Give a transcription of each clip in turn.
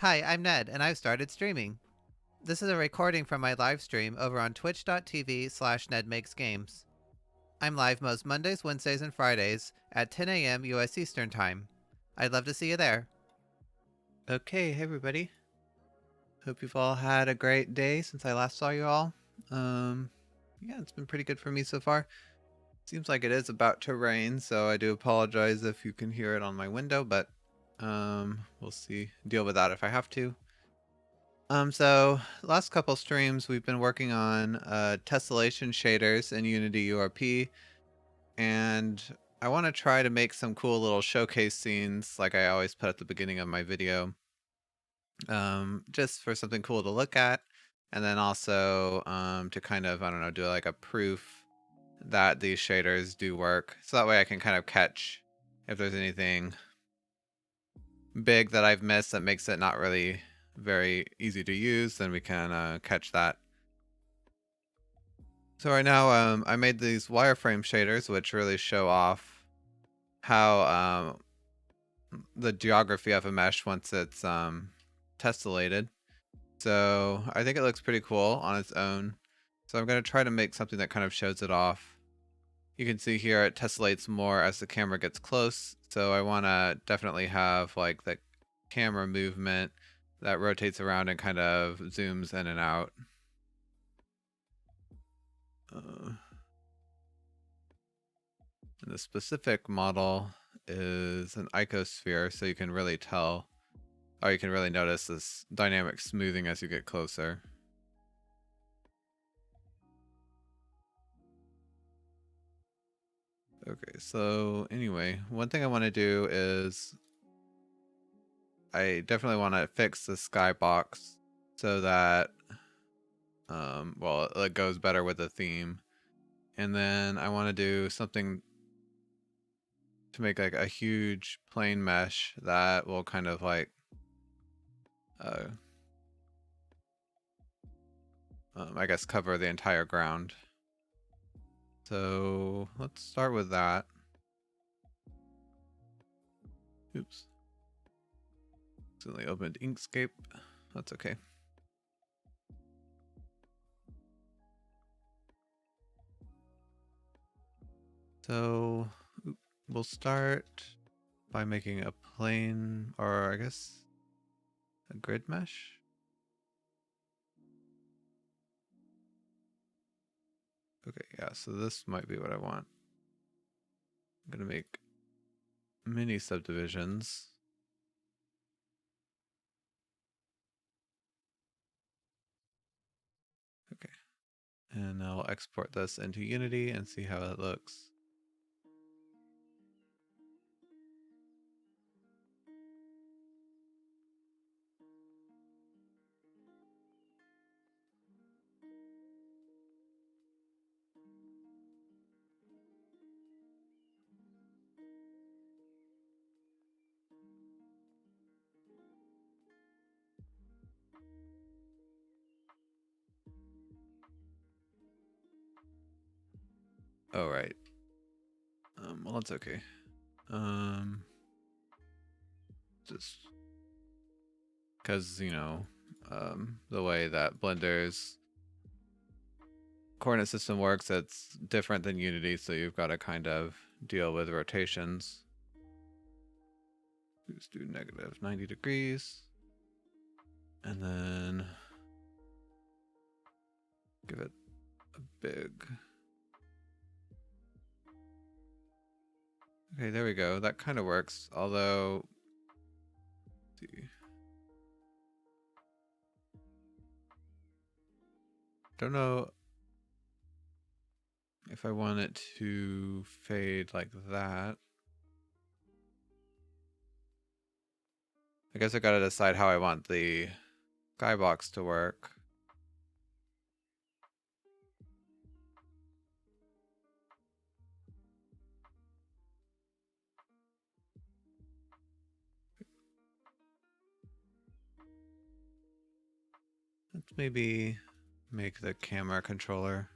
Hi, I'm Ned, and I've started streaming. This is a recording from my live stream over on twitch.tv/NedMakesGames. I'm live most Mondays, Wednesdays, and Fridays at 10 a.m. US Eastern Time. I'd love to see you there. Okay, hey everybody. Hope you've all had a great day since I last saw you all. Yeah, it's been pretty good for me so far. Seems like it is about to rain, so I do apologize if you can hear it on my window, but we'll see. Deal with that if I have to. So last couple streams we've been working on tessellation shaders in Unity URP, and I want to try to make some cool little showcase scenes like I always put at the beginning of my video, just for something cool to look at, and then also to kind of, I don't know, do like a proof that these shaders do work, so that way I can kind of catch if there's anything big that I've missed that makes it not really very easy to use, then we can catch that. So right now I made these wireframe shaders which really show off how the geography of a mesh once it's tessellated. So I think it looks pretty cool on its own. So I'm going to try to make something that kind of shows it off. You can see here it tessellates more as the camera gets close. So I want to definitely have like the camera movement that rotates around and kind of zooms in and out. And the specific model is an icosphere, so you can really tell, or you can really notice this dynamic smoothing as you get closer. Okay, so anyway, one thing I want to do is I definitely want to fix the skybox so that well, it goes better with the theme. And then I want to do something to make like a huge plane mesh that will kind of like I guess cover the entire ground. So let's start with that. Oops. Accidentally opened Inkscape. That's okay. So we'll start by making a plane, or I guess a grid mesh. Okay, yeah, so this might be what I want. I'm gonna make mini subdivisions. Okay, and I'll export this into Unity and see how it looks. Oh, right. Well, that's okay. Just because, you know, the way that Blender's coordinate system works, it's different than Unity, so you've got to kind of deal with rotations. Let's do negative 90 degrees. And then give it a big... Okay, there we go. That kind of works, although... Let's see. Don't know if I want it to fade like that. I guess I gotta decide how I want the skybox to work. Let's maybe make the camera controller.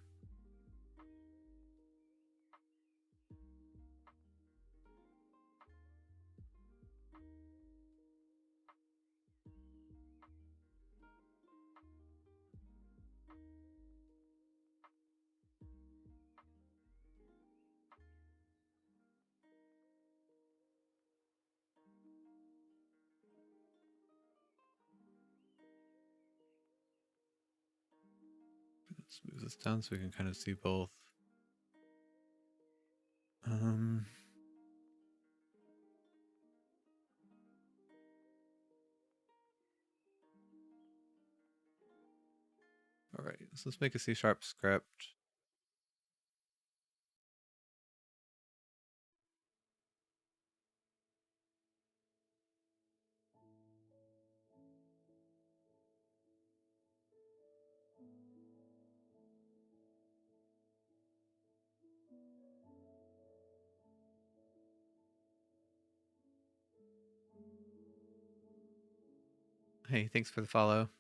Let's move this down so we can kind of see both. All right, so let's make a C# script. Hey, thanks for the follow.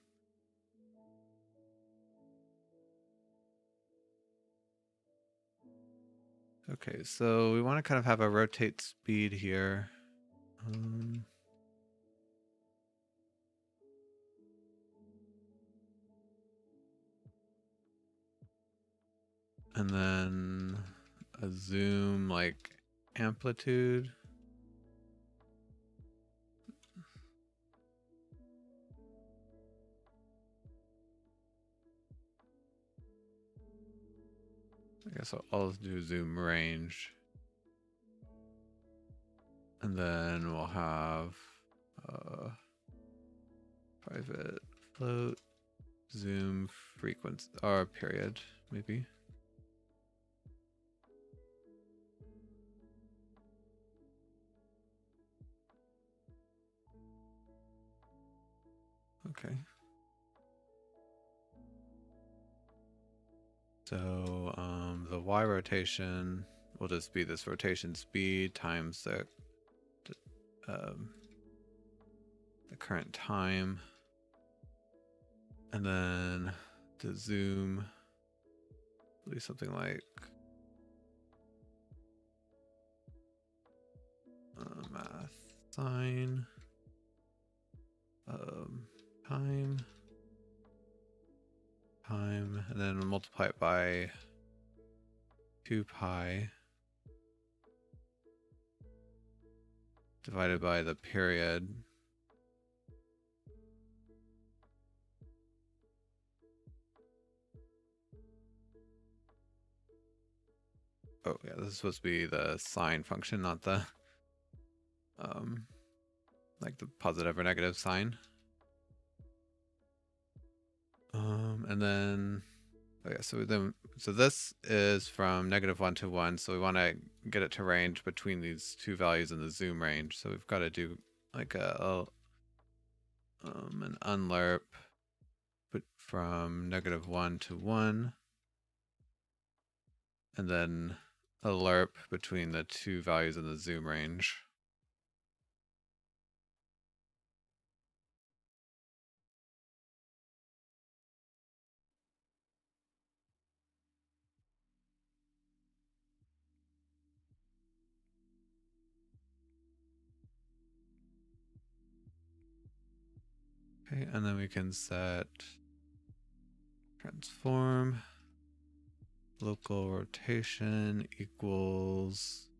Okay, so we want to kind of have a rotate speed here. And then a zoom like amplitude. I guess I'll do zoom range. And then we'll have private float zoom frequency or period maybe. Okay. So the Y rotation will just be this rotation speed times the current time. And then the zoom will be something like math sine time, and then multiply it by 2 pi divided by the period. Oh yeah, this is supposed to be the sine function, not the like the positive or negative sign. And then okay, so this is from -1 to 1, so we want to get it to range between these two values in the zoom range. So we've got to do like an unlerp from -1 to 1, and then a lerp between the two values in the zoom range. Okay, and then we can set transform local rotation equals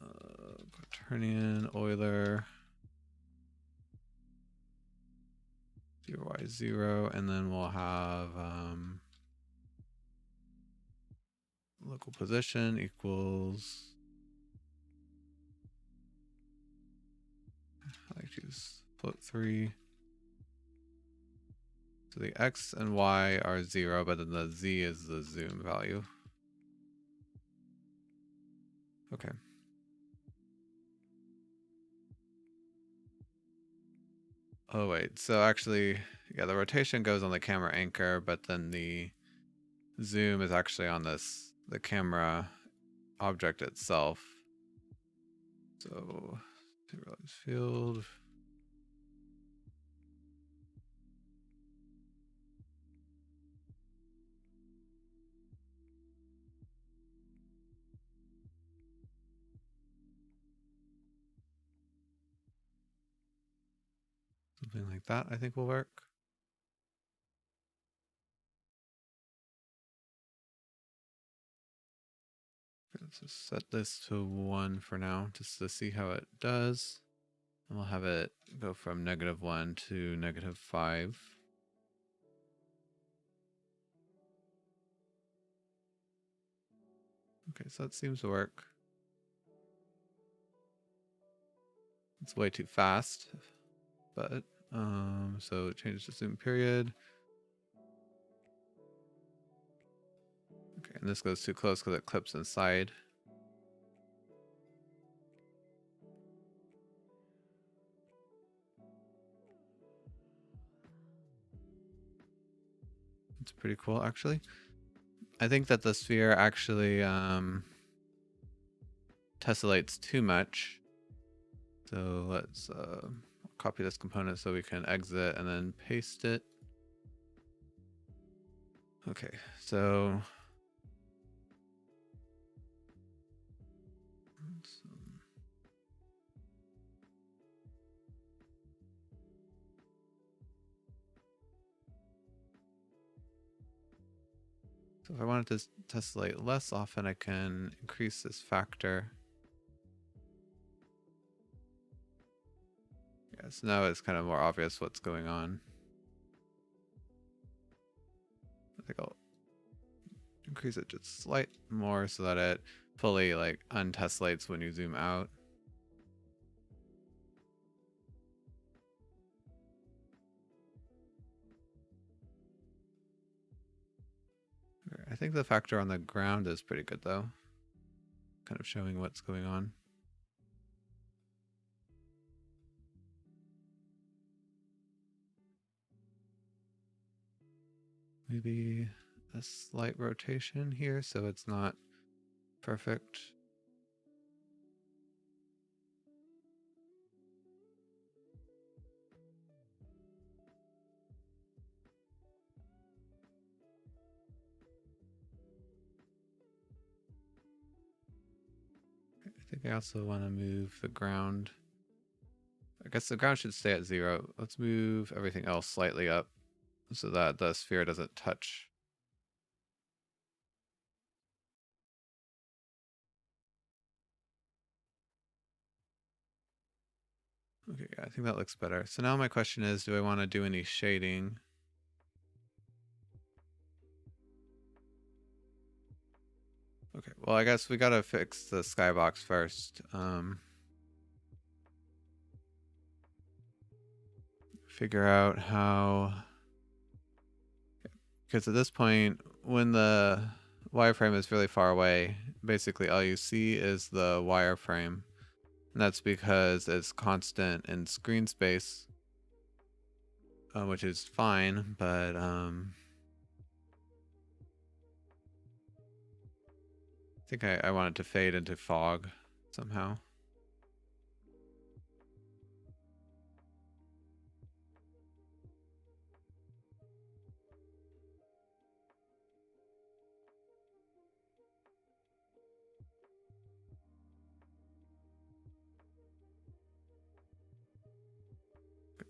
quaternion Euler 0y0, and then we'll have local position equals, I like to use float 3. So the x and y are 0, but then the z is the zoom value. Okay. Oh wait, so actually, yeah, the rotation goes on the camera anchor, but then the zoom is actually on the camera object itself. So, realize field. Something like that, I think will work. Let's just set this to 1 for now, just to see how it does. And we'll have it go from -1 to -5. Okay, so that seems to work. It's way too fast, but so change the zoom period. Okay, and this goes too close because it clips inside. It's pretty cool, actually. I think that the sphere actually tessellates too much. So let's copy this component so we can exit and then paste it. Okay, so if I wanted to tessellate less often, I can increase this factor. Yeah, so now it's kind of more obvious what's going on. I think I'll increase it just slight more so that it fully like untessellates when you zoom out. I think the factor on the ground is pretty good though. Kind of showing what's going on. Maybe a slight rotation here so it's not perfect. I think I also want to move the ground. I guess the ground should stay at 0. Let's move everything else slightly up so that the sphere doesn't touch. Okay, yeah, I think that looks better. So now my question is, do I want to do any shading? Okay, well, I guess we gotta fix the skybox first. Figure out how, because at this point, when the wireframe is really far away, basically all you see is the wireframe. And that's because it's constant in screen space, which is fine, but I think I want it to fade into fog somehow.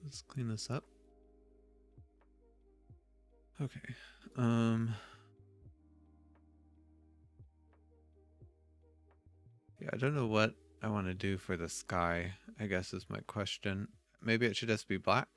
Let's clean this up. Okay. Yeah, I don't know what I want to do for the sky, I guess is my question. Maybe it should just be black?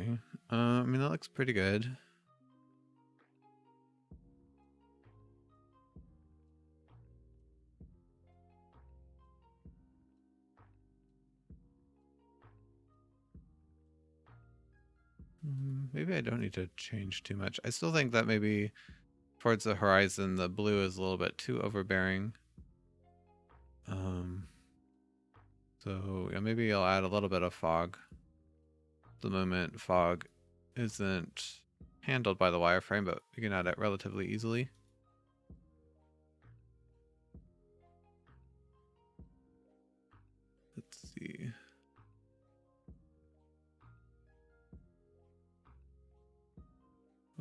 Okay. I mean, that looks pretty good. Maybe I don't need to change too much. I still think that maybe towards the horizon, the blue is a little bit too overbearing. So yeah, maybe I'll add a little bit of fog. At the moment, fog isn't handled by the wireframe, but we can add it relatively easily.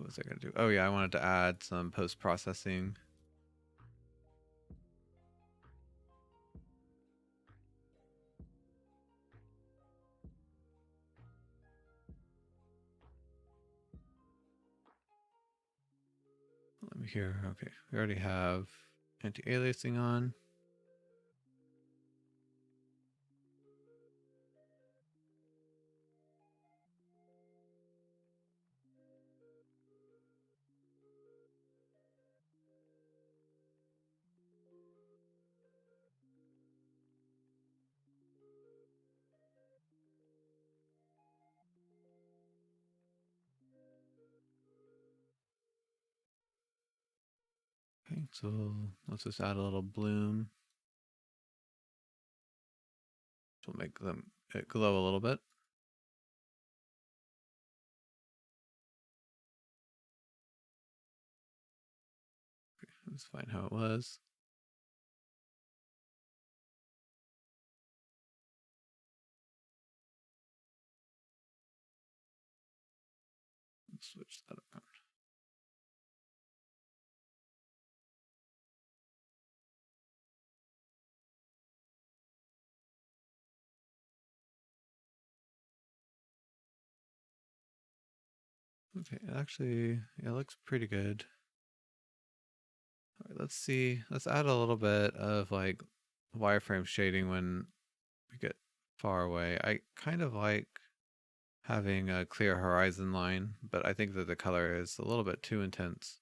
What was I going to do? Oh yeah, I wanted to add some post-processing. Let me hear. Okay, we already have anti-aliasing on. Okay, so let's just add a little bloom. Which will make it glow a little bit. Okay, let's find how it was. Let's switch that around. Okay, actually, yeah, it looks pretty good. All right, let's see. Let's add a little bit of like wireframe shading when we get far away. I kind of like having a clear horizon line, but I think that the color is a little bit too intense.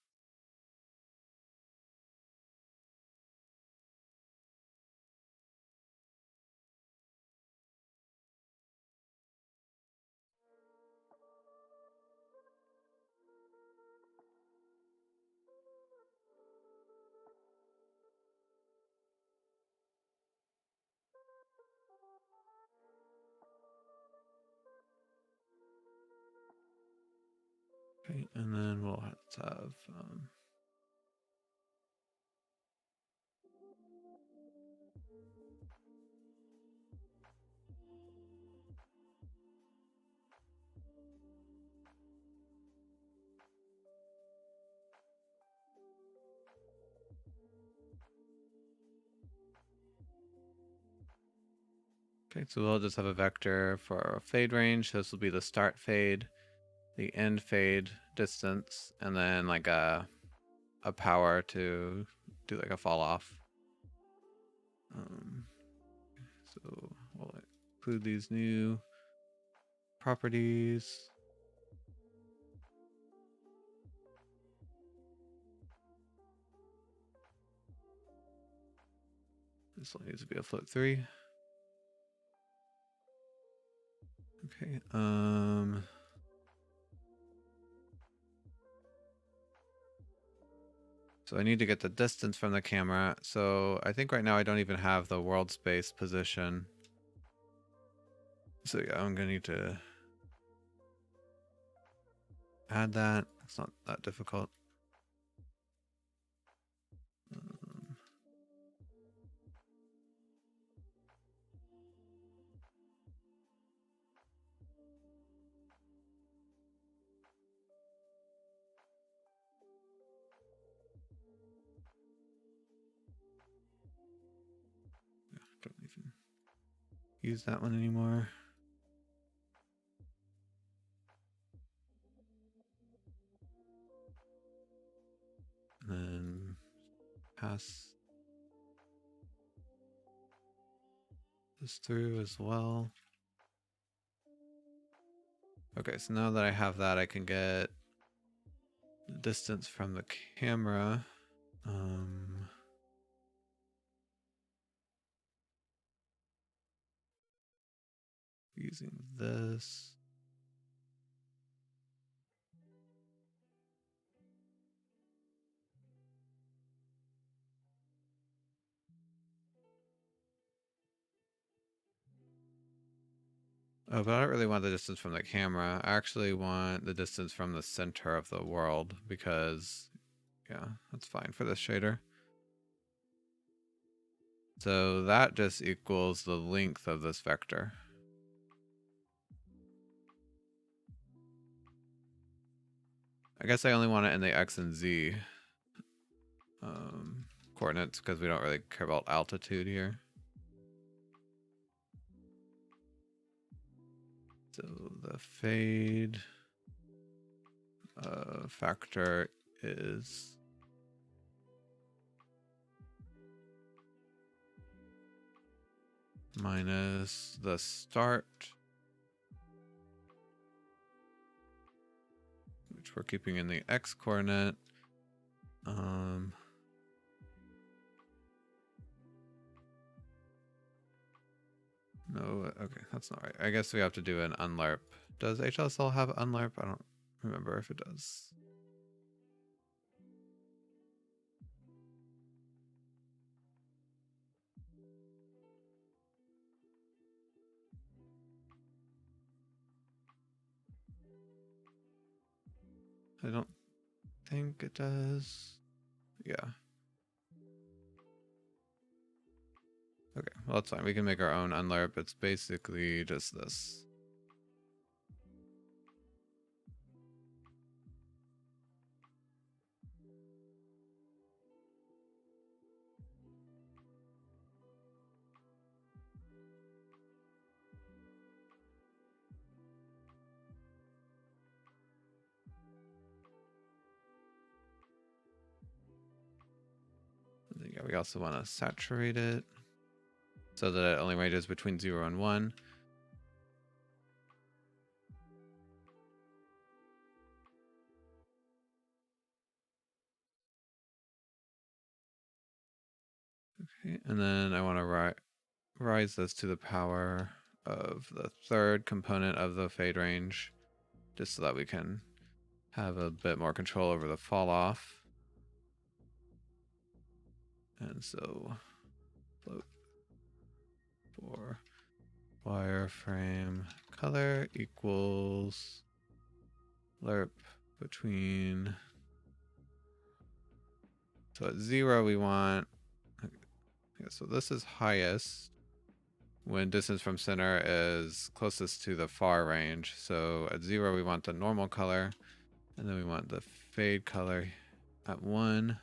Okay, and then we'll have to have okay, so we'll just have a vector for our fade range. This will be the start fade, the end fade distance, and then like a power to do like a fall off. So we'll include these new properties. This one needs to be a float 3. Okay. So I need to get the distance from the camera. So I think right now I don't even have the world space position. So yeah, I'm gonna need to add that. It's not that difficult. Don't even use that one anymore. And then pass this through as well. Okay, so now that I have that, I can get the distance from the camera. Using this. Oh, but I don't really want the distance from the camera. I actually want the distance from the center of the world because, yeah, that's fine for this shader. So that just equals the length of this vector. I guess I only want it in the X and Z coordinates because we don't really care about altitude here. So the fade factor is minus the start, which we're keeping in the X coordinate. No, okay, that's not right. I guess we have to do an unlarp. Does HLSL have unlarp? I don't remember if it does. I don't think it does. Yeah. Okay, well that's fine. We can make our own unlarp. It's basically just this. Yeah, we also want to saturate it so that it only ranges between 0 and 1. Okay, and then I want to rise this to the power of the third component of the fade range, just so that we can have a bit more control over the fall off. And so float for wireframe color equals lerp between, so at 0 we want, okay, so this is highest when distance from center is closest to the far range. So at 0 we want the normal color, and then we want the fade color at 1.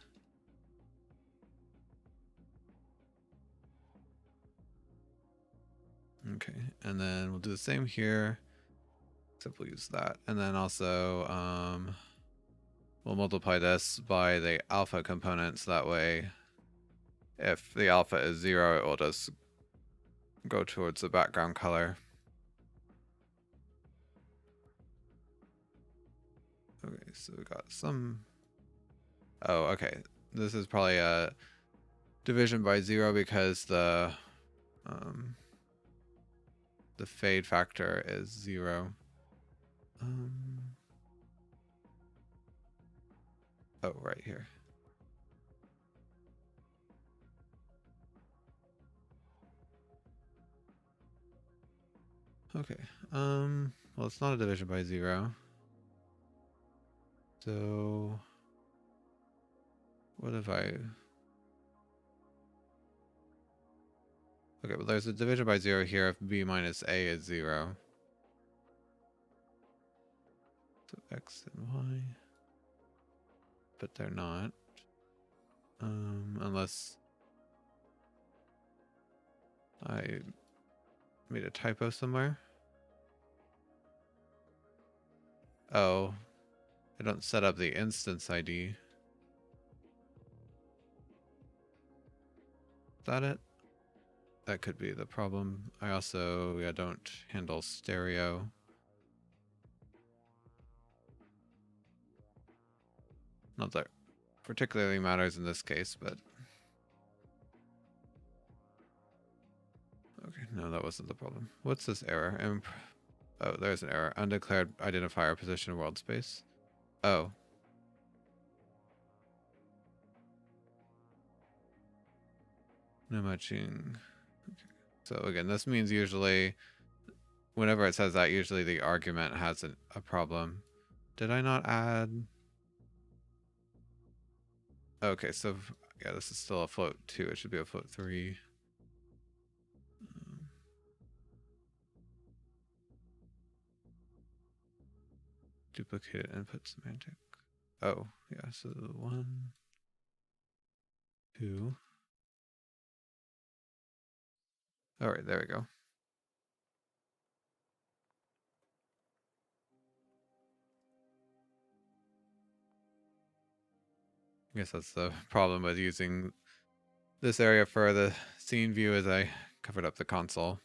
Okay, and then we'll do the same here, except we'll use that. And then also we'll multiply this by the alpha component, so that way if the alpha is 0, it will just go towards the background color. Okay, so we got some, oh, okay. This is probably a division by 0 because the fade factor is 0. Oh, right here. Okay. Well, it's not a division by 0. So what if I... Okay, well there's a division by 0 here if b minus a is 0. So x and y. But they're not. Unless I made a typo somewhere. Oh, I don't set up the instance ID. Is that it? That could be the problem. I also don't handle stereo. Not that particularly matters in this case, but... Okay, no, that wasn't the problem. What's this error? Oh, there's an error. Undeclared identifier position world space. Oh. No matching. Okay. So again, this means usually, whenever it says that, usually the argument has a problem. Did I not add? Okay, so yeah, this is still a float 2. It should be a float 3. Duplicated input semantic. Oh, yeah, so 1, 2. All right, there we go. I guess that's the problem with using this area for the scene view as I covered up the console.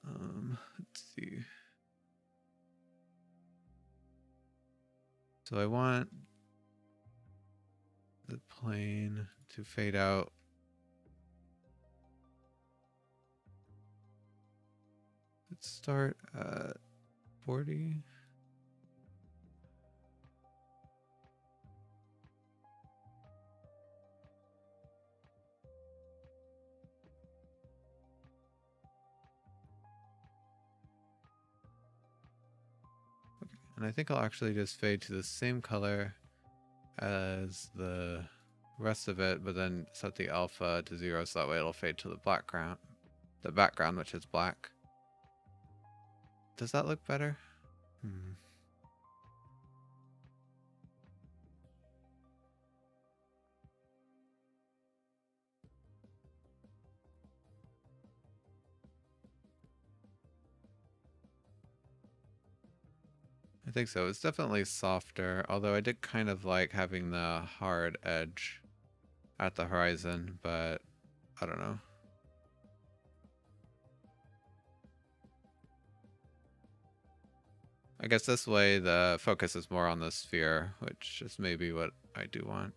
Let's see. So I want the plane to fade out. Let's start at 40. And I think I'll actually just fade to the same color as the rest of it, but then set the alpha to 0 so that way it'll fade to the background, which is black. Does that look better? I think so. It's definitely softer, although I did kind of like having the hard edge at the horizon, but I don't know. I guess this way the focus is more on the sphere, which is maybe what I do want.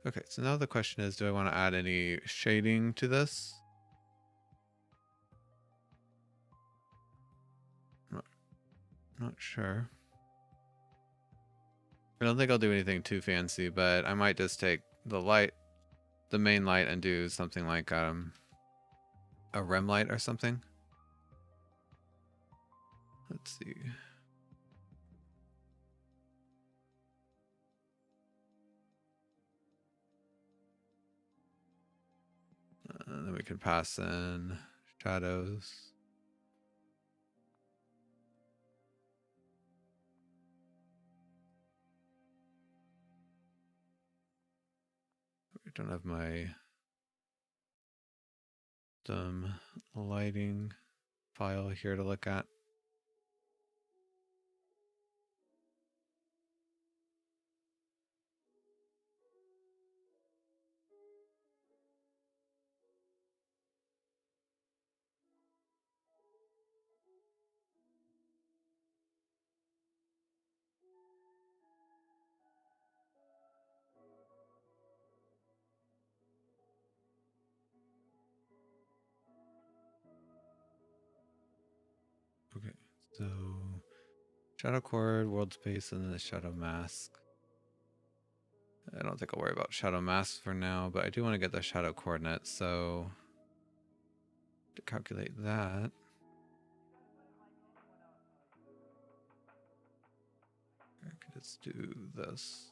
Okay, so now the question is, do I want to add any shading to this? Not sure. I don't think I'll do anything too fancy, but I might just take the main light, and do something like a REM light or something. Let's see. Then we can pass in shadows. I don't have my lighting file here to look at. Okay, so shadow chord, world space, and then the shadow mask. I don't think I'll worry about shadow mask for now, but I do want to get the shadow coordinate, so to calculate that, I could just do this.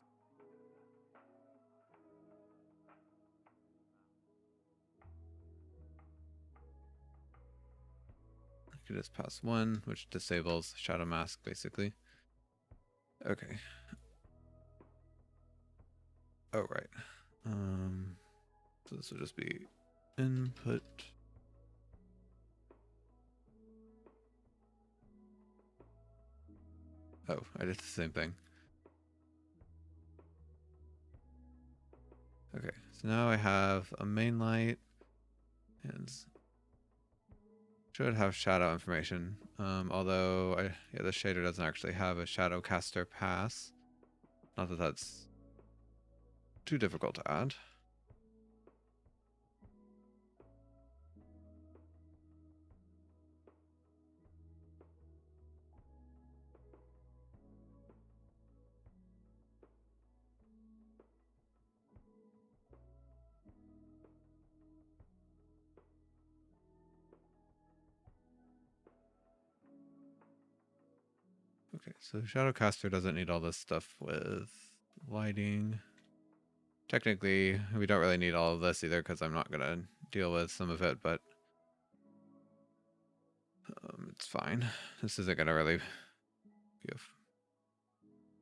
I could just pass 1, which disables shadow mask basically. Okay. Oh, right. So this will just be input. Oh, I did the same thing. Okay, so now I have a main light and should have shadow information. Although the shader doesn't actually have a shadow caster pass. Not that that's too difficult to add. Okay, so Shadowcaster doesn't need all this stuff with lighting. Technically, we don't really need all of this either because I'm not going to deal with some of it, but it's fine. This isn't going to really be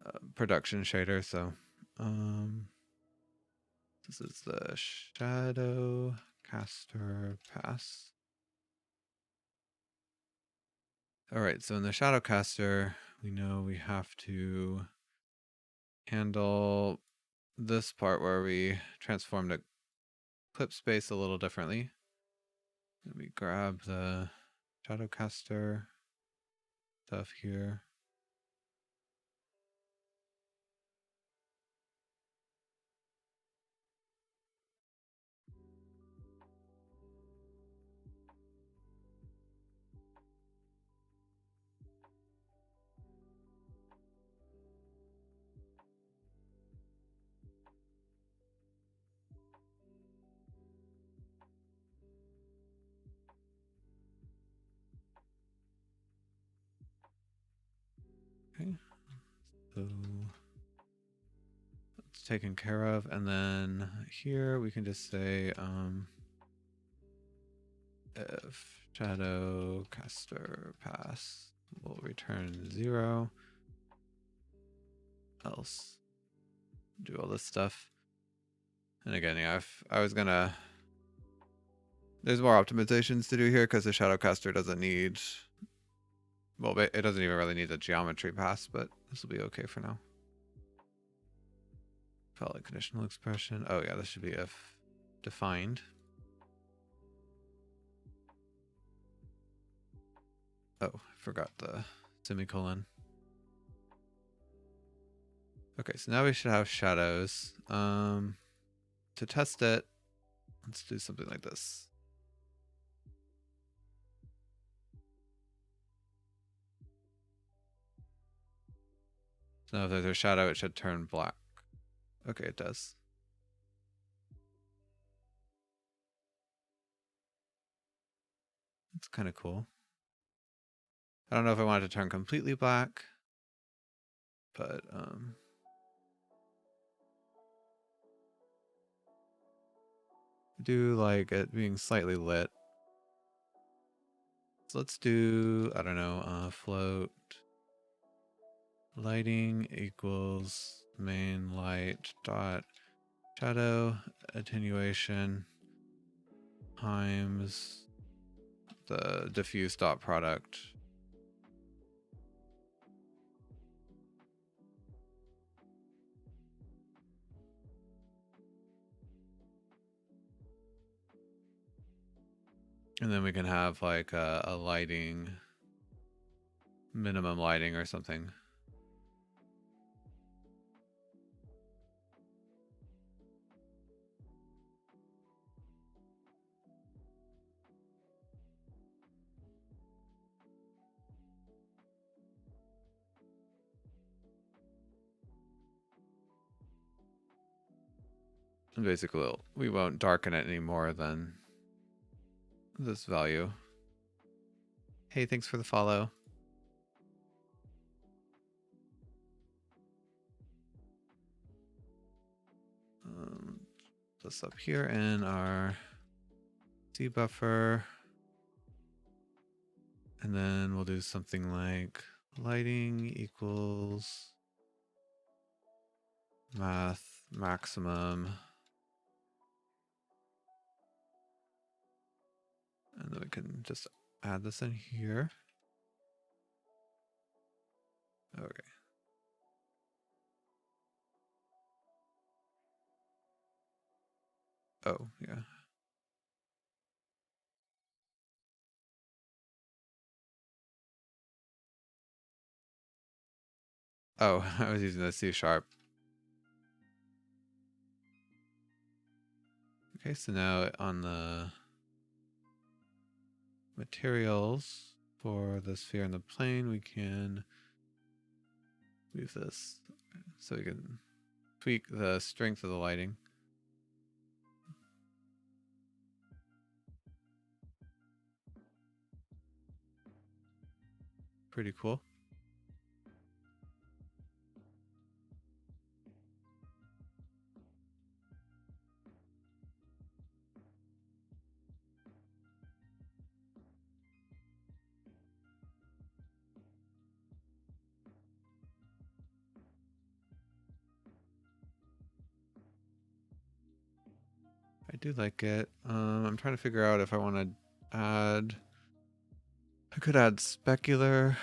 a production shader, so this is the shadow caster pass. All right, so in the shadow caster, we know we have to handle this part where we transform the clip space a little differently. Let me grab the shadow caster stuff here. Okay, so that's taken care of, and then here we can just say if shadow caster pass will return 0, else do all this stuff. And again, yeah, if I was gonna, there's more optimizations to do here because the shadow caster doesn't need, well, it doesn't even really need a geometry pass, but this will be okay for now. Valid conditional expression. Oh yeah, this should be if defined. Oh, I forgot the semicolon. Okay, so now we should have shadows. To test it, let's do something like this. So now if there's a shadow, it should turn black. Okay, it does. It's kind of cool. I don't know if I want it to turn completely black, but do like it being slightly lit. So let's do, I don't know, float lighting equals main light dot shadow attenuation times the diffuse dot product. And then we can have like a lighting, minimum lighting or something. And basically, we won't darken it any more than this value. Hey, thanks for the follow. This up here in our C buffer. And then we'll do something like lighting equals math maximum. And then we can just add this in here. Okay. Oh, yeah. Oh, I was using the C#. Okay, so now on the materials for the sphere and the plane, we can move this so we can tweak the strength of the lighting. Pretty cool. I do like it. I'm trying to figure out if I want to add. I could add specular.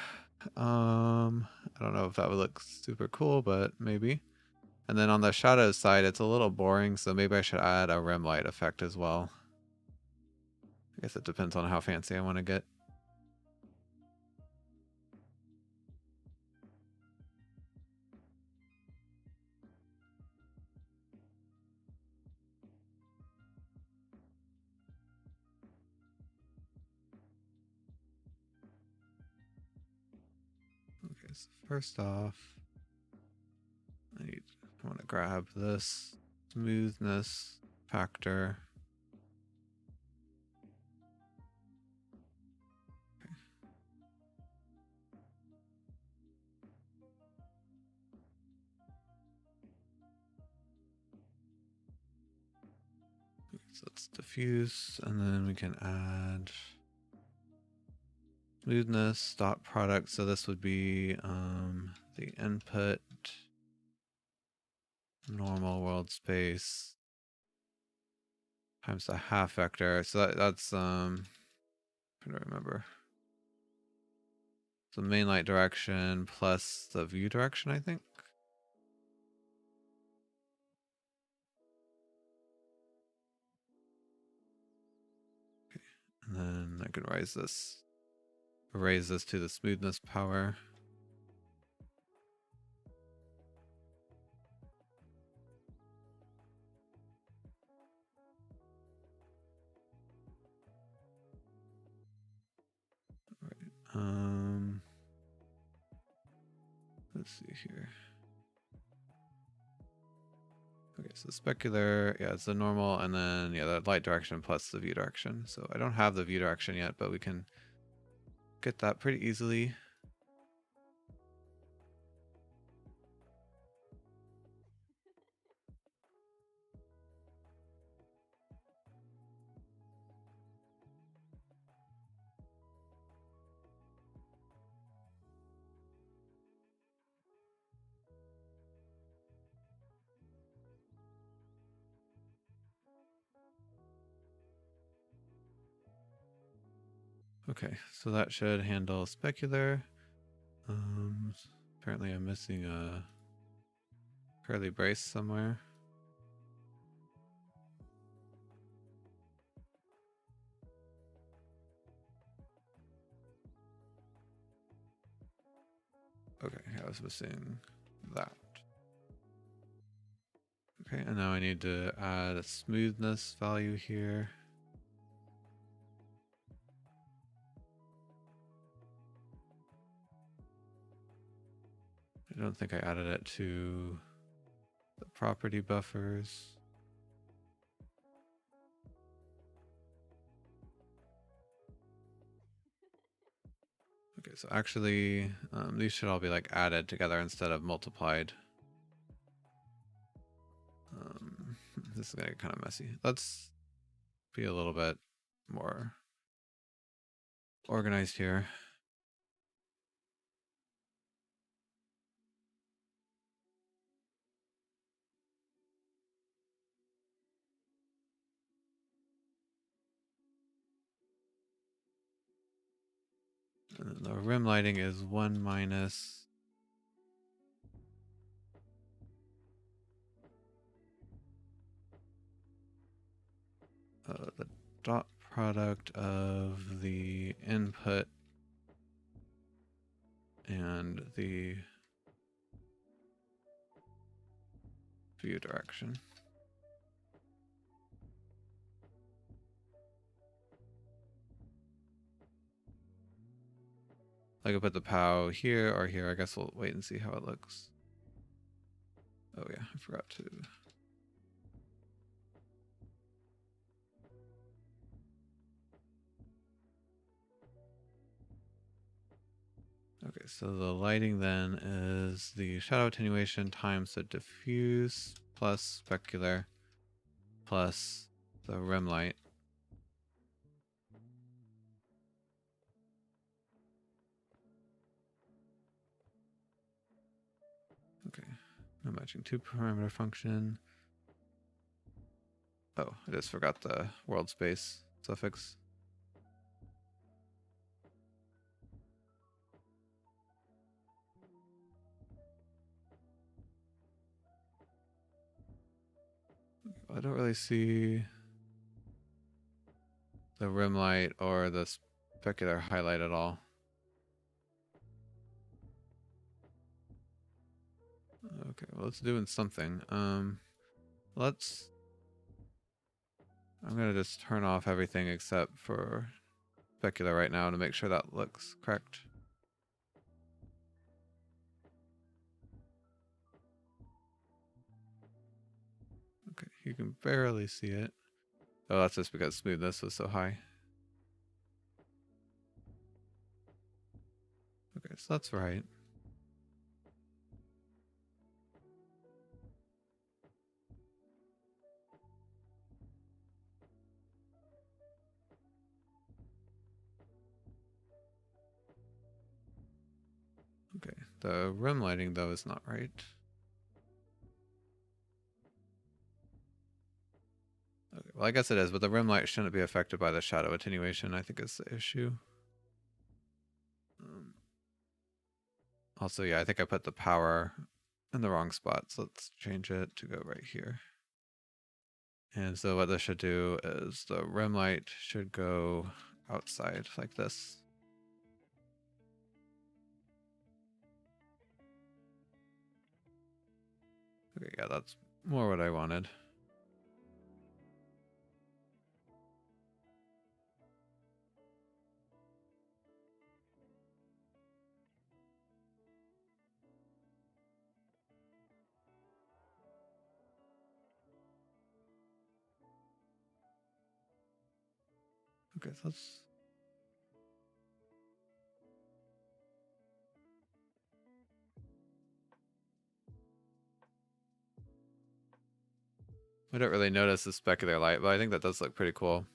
I don't know if that would look super cool, but maybe. And then on the shadows side, it's a little boring, so maybe I should add a rim light effect as well. I guess it depends on how fancy I want to get. Okay, so first off, I want to grab this smoothness factor. So let's diffuse, and then we can add smoothness dot product. So this would be the input normal world space times the half vector. So that's I don't remember. So main light direction plus the view direction, I think. Okay. And then I can raise this to the smoothness power. Right. Let's see here. Okay, so specular, yeah, it's the normal, and then yeah, the light direction plus the view direction. So I don't have the view direction yet, but we can get that pretty easily. Okay, so that should handle specular. Apparently I'm missing a curly brace somewhere. Okay, I was missing that. Okay, and now I need to add a smoothness value here. I don't think I added it to the property buffers. Okay, so actually, these should all be like added together instead of multiplied. This is gonna get kind of messy. Let's be a little bit more organized here. And then the rim lighting is 1 minus the dot product of the input and the view direction. I could put the POW here or here. I guess we'll wait and see how it looks. Oh yeah, I forgot to. Okay, so the lighting then is the shadow attenuation times the diffuse plus specular plus the rim light. Okay, I'm matching two parameter function. Oh, I just forgot the world space suffix. I don't really see the rim light or the specular highlight at all. Okay, well, it's doing something. I'm gonna just turn off everything except for specular right now to make sure that looks correct. Okay, you can barely see it. Oh, that's just because smoothness was so high. Okay, so that's right. Okay, the rim lighting though is not right. Okay, well I guess it is, but the rim light shouldn't be affected by the shadow attenuation, I think is the issue. Also, yeah, I think I put the power in the wrong spot, so let's change it to go right here. And so what this should do is the rim light should go outside like this. Okay, yeah, that's more what I wanted. Okay, so let's... I don't really notice the specular light, but I think that does look pretty cool.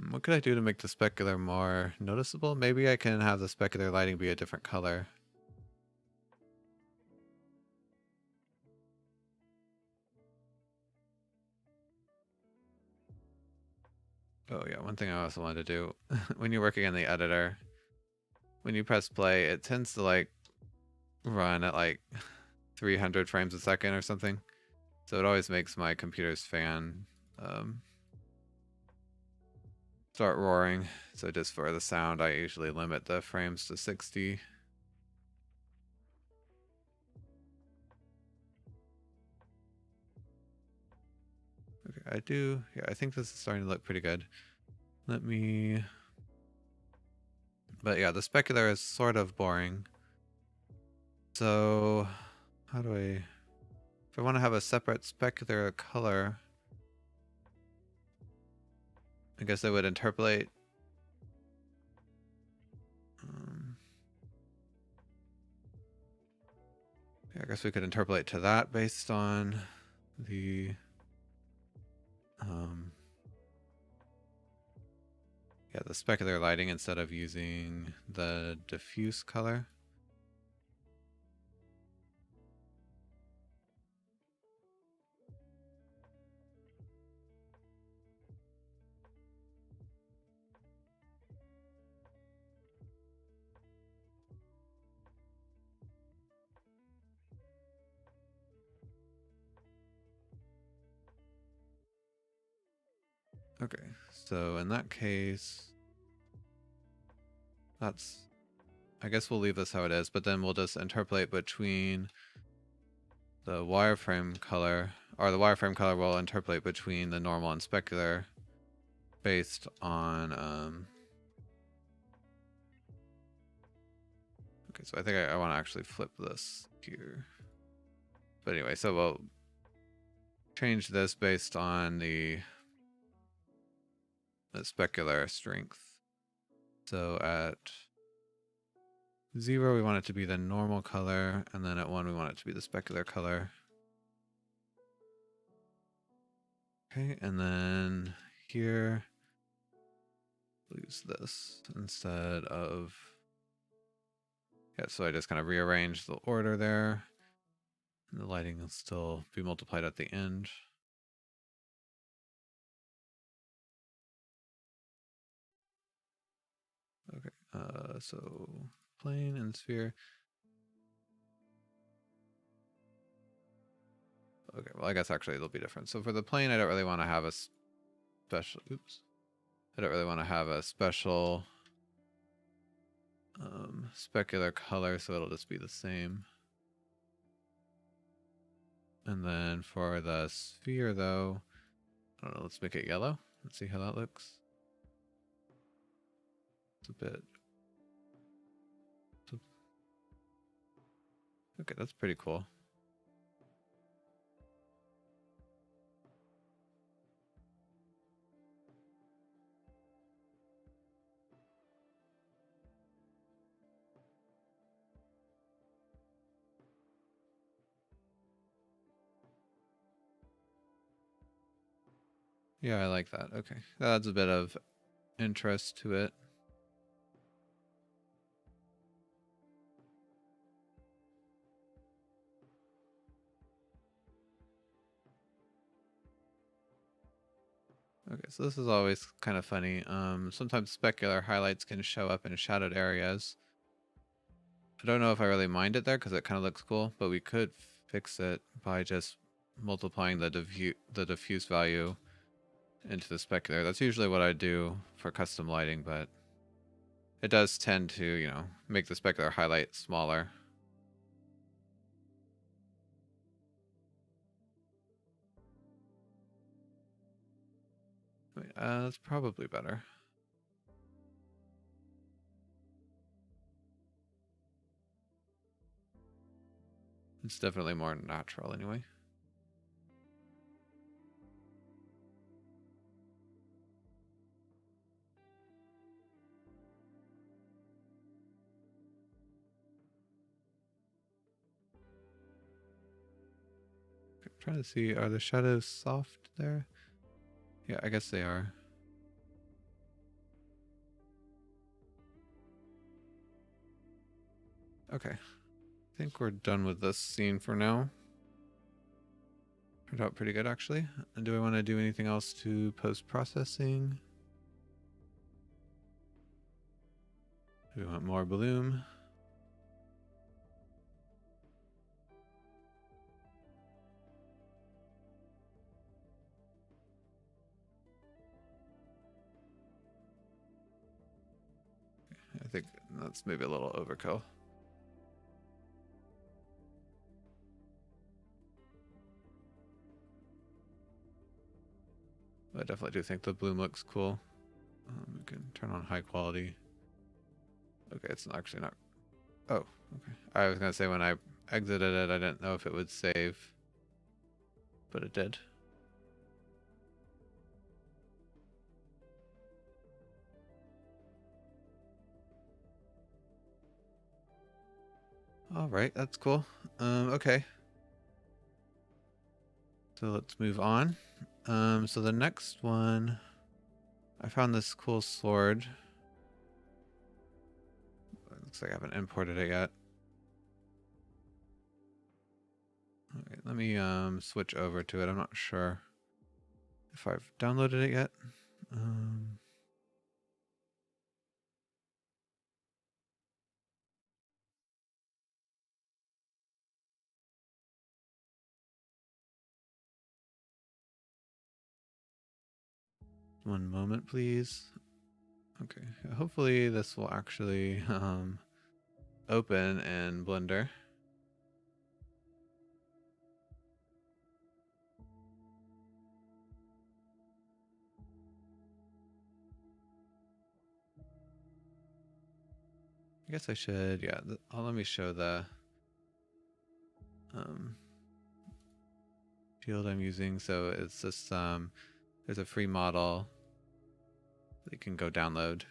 What could I do to make the specular more noticeable? Maybe I can have the specular lighting be a different color. Oh yeah, one thing I also wanted to do, when you're working in the editor, when you press play, it tends to like run at like 300 frames a second or something. So it always makes my computer's fan start roaring. So just for the sound, I usually limit the frames to 60. Okay, I think this is starting to look pretty good. Let me... But yeah, the specular is sort of boring. So how do I... If I want to have a separate specular color, I guess I would interpolate. I guess we could interpolate to that based on the yeah, the specular lighting instead of using the diffuse color. Okay, so in that case, I guess we'll leave this how it is, but then we'll just interpolate between the wireframe color, or the wireframe color will interpolate between the normal and specular based on, okay, so I think I want to actually flip this here. But anyway, so we'll change this based on the specular strength. So at 0, we want it to be the normal color, and then at 1, we want it to be the specular color. Okay, and then here, we'll use this instead of... Yeah, so I just kind of rearranged the order there. And the lighting will still be multiplied at the end. Okay, so plane and sphere. Okay, well, I guess actually it'll be different. So for the plane, I don't really want to have a special, oops. I don't really want to have a special specular color, so it'll just be the same. And then for the sphere, though, I don't know, let's make it yellow. Let's see how that looks. It's a bit... Okay, that's pretty cool. Yeah, I like that. Okay, that adds a bit of interest to it. Okay, so this is always kind of funny. Sometimes specular highlights can show up in shadowed areas. I don't know if I really mind it there because it kind of looks cool, but we could fix it by just multiplying the diffuse value into the specular. That's usually what I do for custom lighting, but it does tend to, you know, make the specular highlight smaller. That's probably better. It's definitely more natural anyway. I'm trying to see, are the shadows soft there? Yeah, I guess they are. Okay. I think we're done with this scene for now. Turned out pretty good, actually. And do I want to do anything else to post-processing? Do we want more bloom? I think that's maybe a little overkill. But I definitely do think the bloom looks cool. We can turn on high quality. Okay, it's actually not... Oh, okay. I was going to say when I exited it, I didn't know if it would save. But it did. All right, that's cool. Okay. So let's move on. So the next one, I found this cool sword. It looks like I haven't imported it yet. Okay, let me switch over to it. I'm not sure if I've downloaded it yet. One moment, please. Okay, hopefully this will actually open in Blender. I guess I should, yeah. Let me show the field I'm using. So it's just there's a free model that you can go download.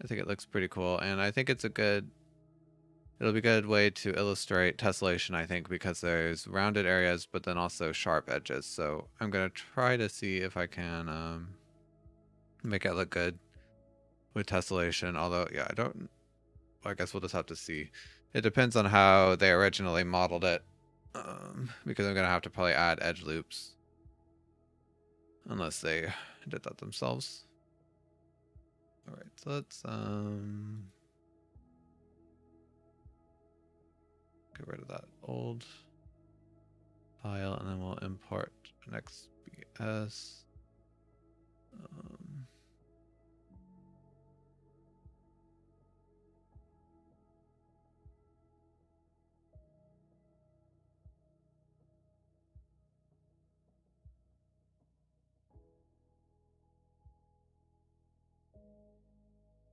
I think it looks pretty cool, and I think it's a good... It'll be a good way to illustrate tessellation, I think, because there's rounded areas, but then also sharp edges. So I'm gonna try to see if I can make it look good. with tessellation. Although, yeah, I don't. I guess we'll just have to see. It depends on how they originally modeled it, because I'm gonna have to probably add edge loops, unless they did that themselves. All right, so let's get rid of that old file, and then we'll import an XPS.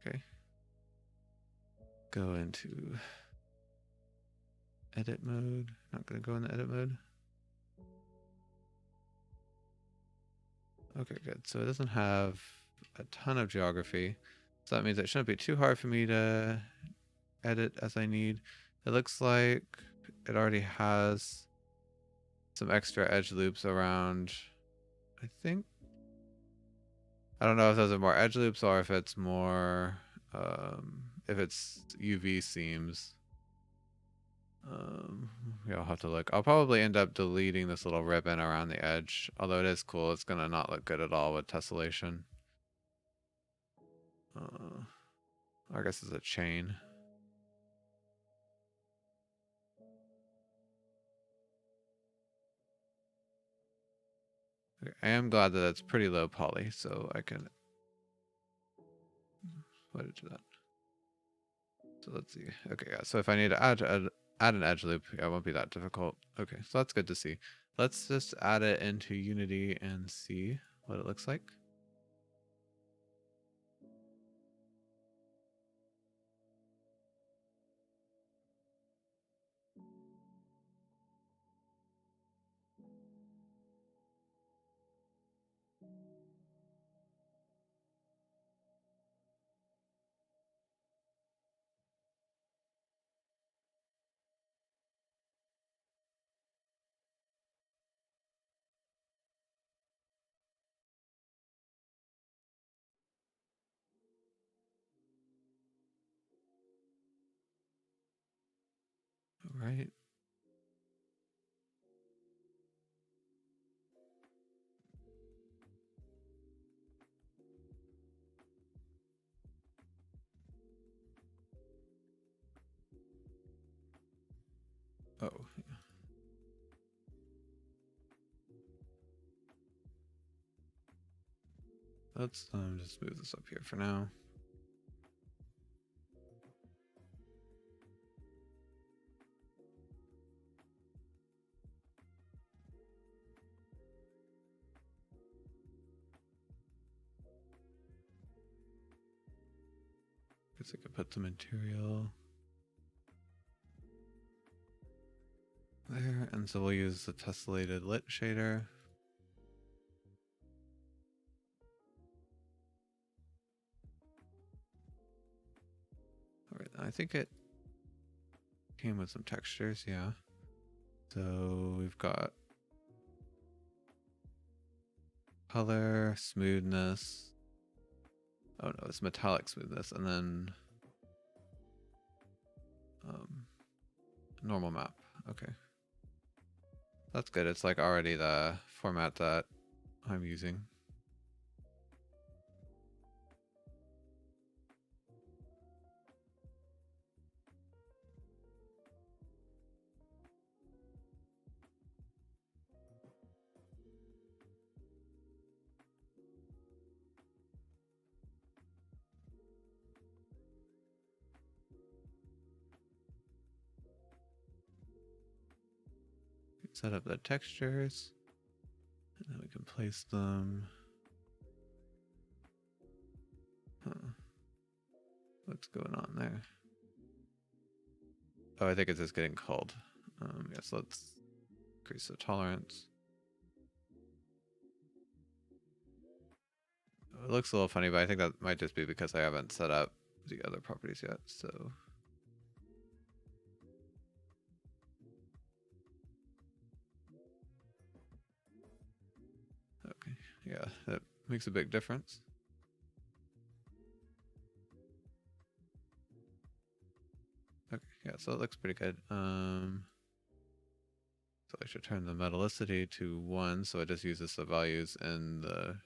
Okay. Go into edit mode. Not going to go in the edit mode. Okay, good. So it doesn't have a ton of geography. So that means it shouldn't be too hard for me to edit as I need. It looks like it already has some extra edge loops around, I think. I don't know if those are more edge loops or if it's more, if it's UV seams. Yeah, I'll have to look. I'll probably end up deleting this little ribbon around the edge. Although it is cool, it's gonna not look good at all with tessellation. I guess it's a chain. Okay, I am glad that it's pretty low poly, so I can put it to that. So let's see. Okay, yeah. So if I need to add an edge loop, yeah, it won't be that difficult. Okay, so that's good to see. Let's just add it into Unity and see what it looks like. All right. Oh, yeah. Let's just move this up here for now. Guess I could put the material there, and so we'll use the tessellated lit shader. All right, I think it came with some textures, yeah. So we've got color, smoothness. Oh no, it's metallic smoothness, and then normal map. Okay. That's good. It's like already the format that I'm using. Set up the textures, and then we can place them. Huh. What's going on there? Oh, I think it's just getting cold. Yes, let's increase the tolerance. It looks a little funny, but I think that might just be because I haven't set up the other properties yet, so. Okay, yeah, that makes a big difference. Okay, yeah, so it looks pretty good. So I should turn the metallicity to 1, so it just uses the values in the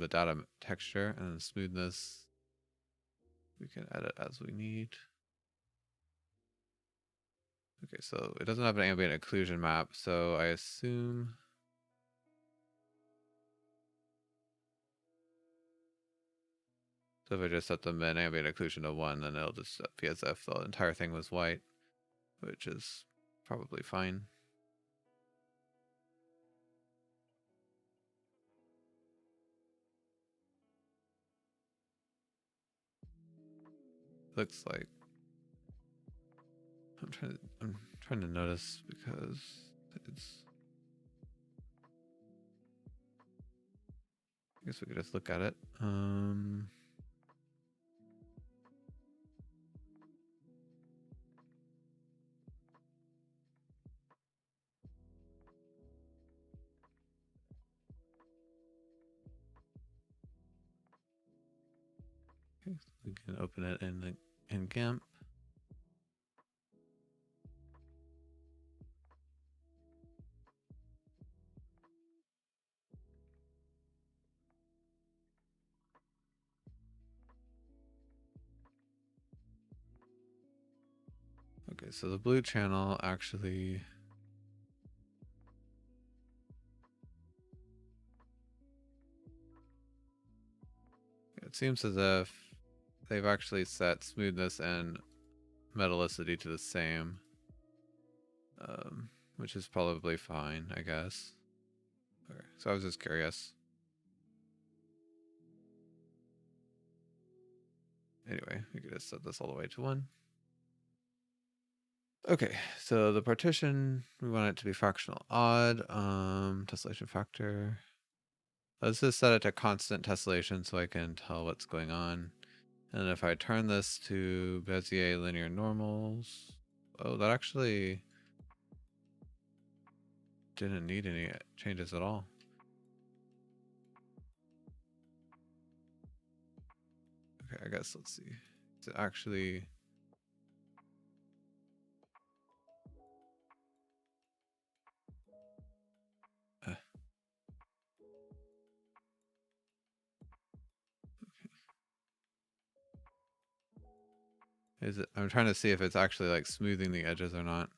data texture, and smoothness we can edit as we need. Okay, so it doesn't have an ambient occlusion map, so I assume so if I just set the min ambient occlusion to 1, then it'll just be as if the entire thing was white, which is probably fine. Looks like I'm trying to notice because it's. I guess we could just look at it. Okay, so we can open it in GIMP. Okay, so the blue channel actually. It seems as if they've actually set smoothness and metallicity to the same, which is probably fine, I guess. Okay, so I was just curious. Anyway, we could just set this all the way to 1. Okay, so the partition, we want it to be fractional odd, tessellation factor. Let's just set it to constant tessellation so I can tell what's going on. And if I turn this to Bezier linear normals, oh, that actually didn't need any changes at all. Okay, I guess let's see. Is it actually... Is it? I'm trying to see if it's actually like smoothing the edges or not.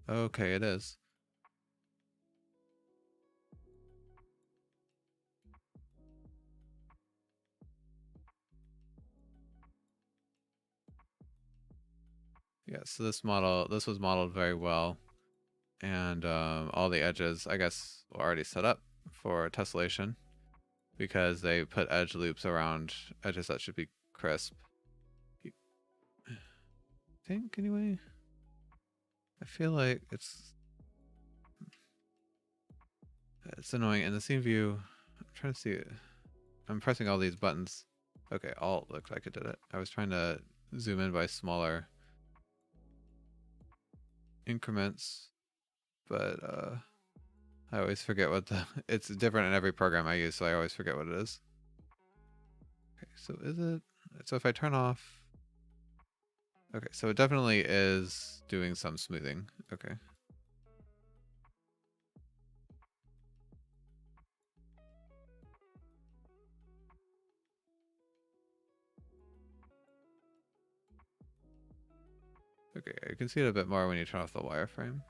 Okay, it is. Yeah, so this was modeled very well. And all the edges, I guess, were already set up for tessellation because they put edge loops around edges that should be crisp. I think, anyway. I feel like it's annoying. In the scene view, I'm trying to see it. I'm pressing all these buttons. Okay, Alt looked like it did it. I was trying to zoom in by smaller increments, but I always forget what it's different in every program I use, so I always forget what it is. Okay, so is it, so if I turn off, okay, so it definitely is doing some smoothing. Okay. Okay, you can see it a bit more when you turn off the wireframe.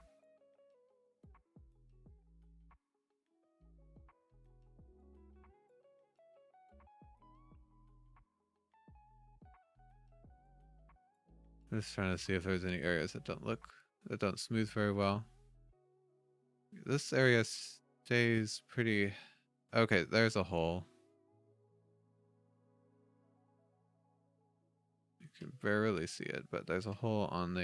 I'm just trying to see if there's any areas that don't smooth very well. This area stays pretty, okay, there's a hole. You can barely see it, but there's a hole on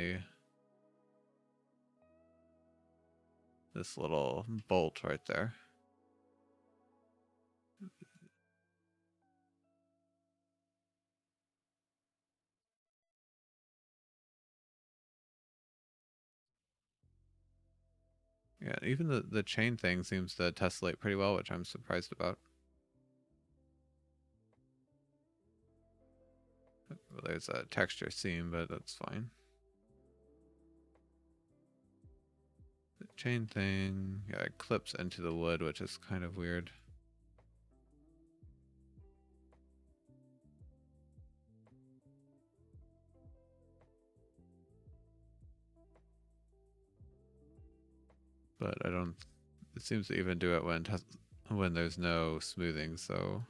this little bolt right there. Yeah, even the chain thing seems to tessellate pretty well, which I'm surprised about. there's a texture seam, but that's fine. The chain thing, yeah, it clips into the wood, which is kind of weird. But I don't, it seems to even do it when there's no smoothing, so.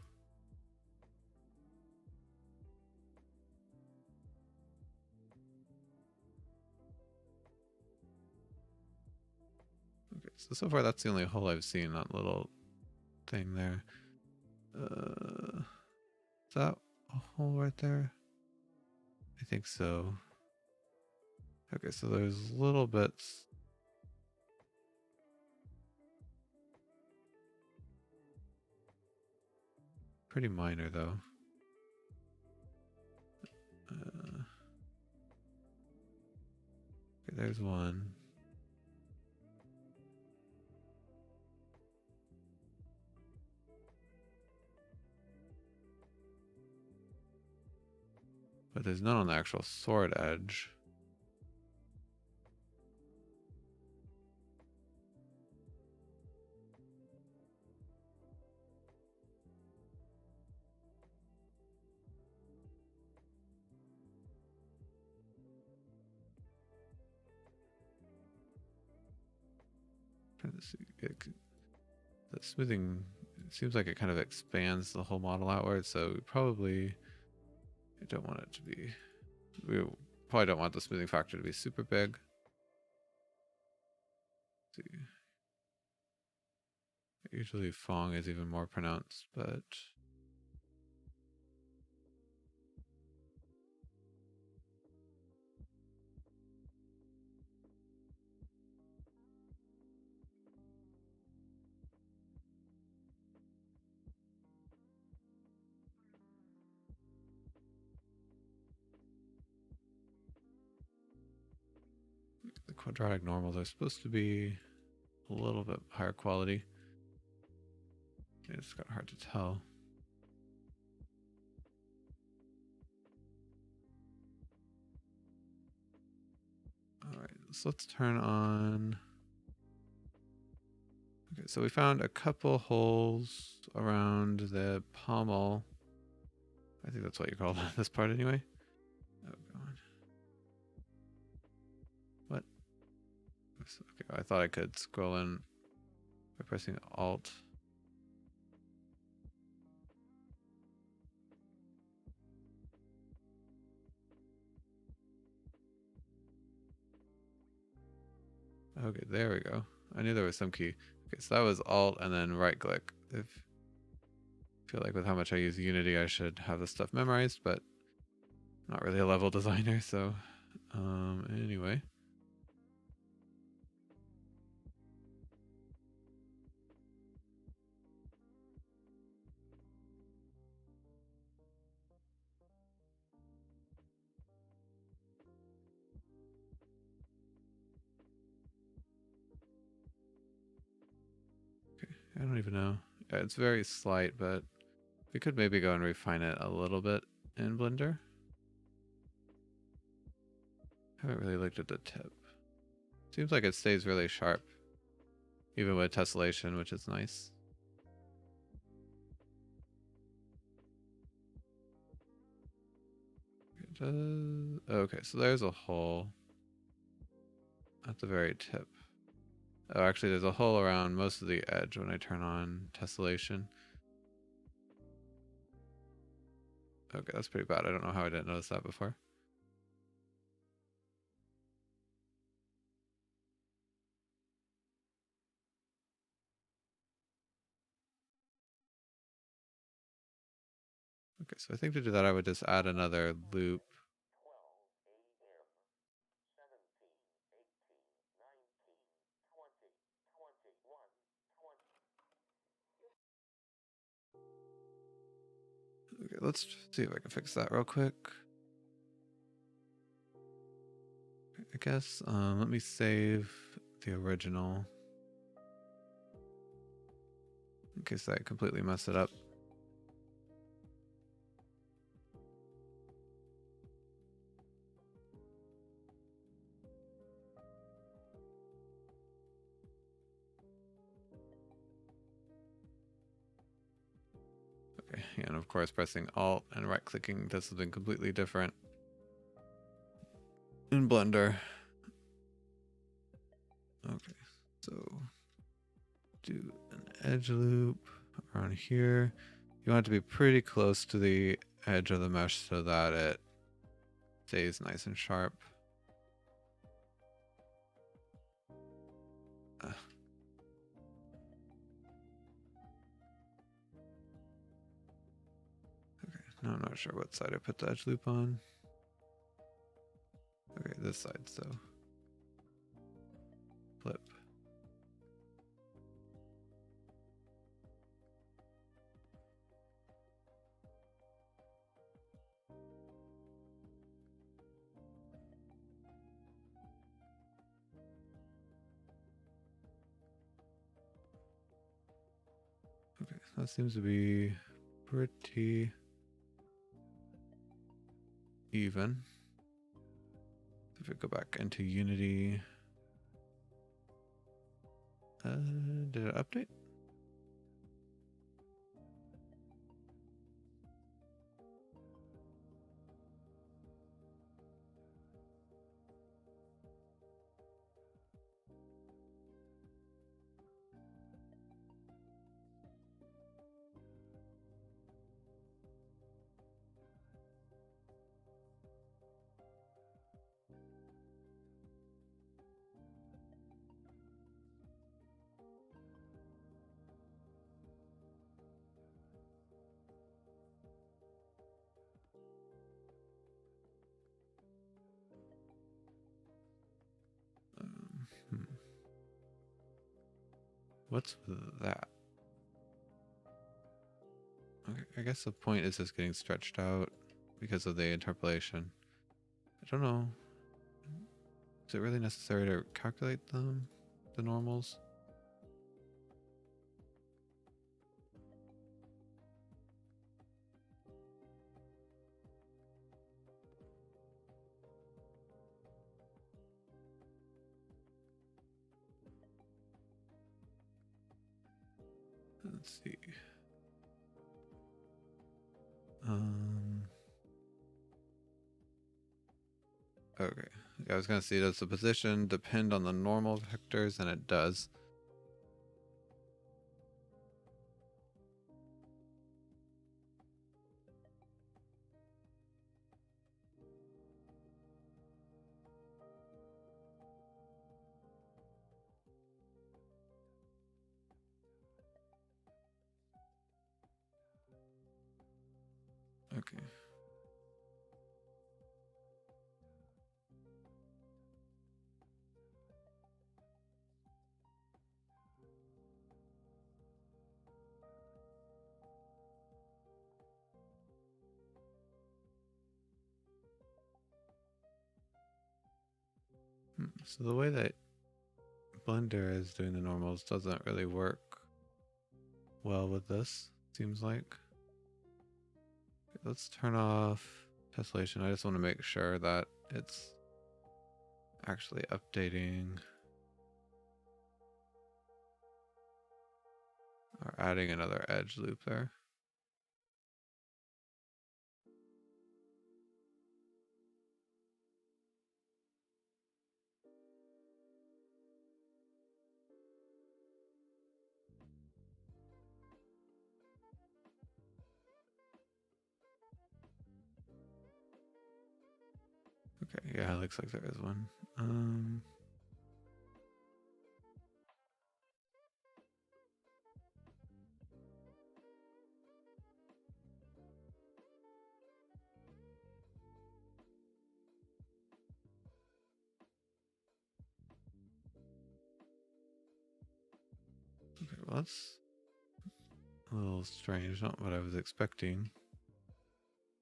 Okay, so far that's the only hole I've seen, that little thing there. Is that a hole right there? I think so. Okay, so there's little bits. Pretty minor though. Okay, there's one. But there's none on the actual sword edge. Trying to see. The smoothing, it seems like it kind of expands the whole model outward, so we probably don't want it to be. We probably don't want the smoothing factor to be super big. Let's see. Usually Fong is even more pronounced, but the quadratic normals are supposed to be a little bit higher quality. It's kind of hard to tell. All right, so let's turn on. Okay, so we found a couple holes around the pommel. I think that's what you call this part anyway. Oh god. What? Okay, I thought I could scroll in by pressing Alt. Okay, there we go. I knew there was some key. Okay, so that was Alt and then right click. I feel like with how much I use Unity, I should have this stuff memorized, but I'm not really a level designer, so anyway. Okay, I don't even know. Yeah, it's very slight, but we could maybe go and refine it a little bit in Blender. I haven't really looked at the tip. Seems like it stays really sharp, even with tessellation, which is nice. Okay, so there's a hole at the very tip. Oh, actually, there's a hole around most of the edge when I turn on tessellation. Okay, that's pretty bad. I don't know how I didn't notice that before. Okay, so I think to do that, I would just add another loop. Okay, let's see if I can fix that real quick. I guess, let me save the original in case I completely mess it up. Okay, and of course pressing Alt and right clicking does something completely different in Blender. Okay, so do an edge loop around here. You want it to be pretty close to the edge of the mesh so that it stays nice and sharp. Okay, now I'm not sure what side I put the edge loop on. Okay, this side, so flip. Okay, that seems to be pretty even. If we go back into Unity, did it update? What's that? Okay, I guess the point is just getting stretched out because of the interpolation. I don't know. Is it really necessary to calculate them, the normals? Let's see. Okay. I was gonna see, does the position depend on the normal vectors? And it does. Okay. So the way that Blender is doing the normals doesn't really work well with this, seems like. Okay, let's turn off tessellation. I just want to make sure that it's actually updating or adding another edge loop there. Okay, yeah, it looks like there is one. Okay, well, that's a little strange, not what I was expecting.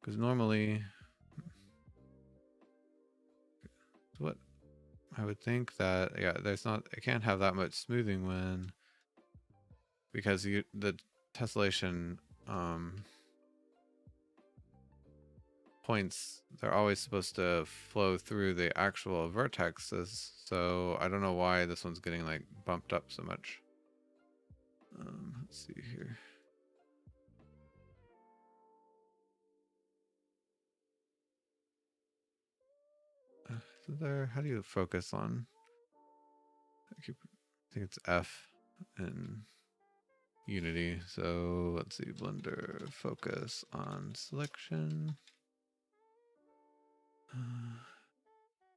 Because normally, what I would think that, yeah, I can't have that much smoothing when, because the tessellation points, they're always supposed to flow through the actual vertexes. So I don't know why this one's getting like bumped up so much. Let's see here. So there, how do you focus on? I think it's F in Unity. So let's see, Blender focus on selection.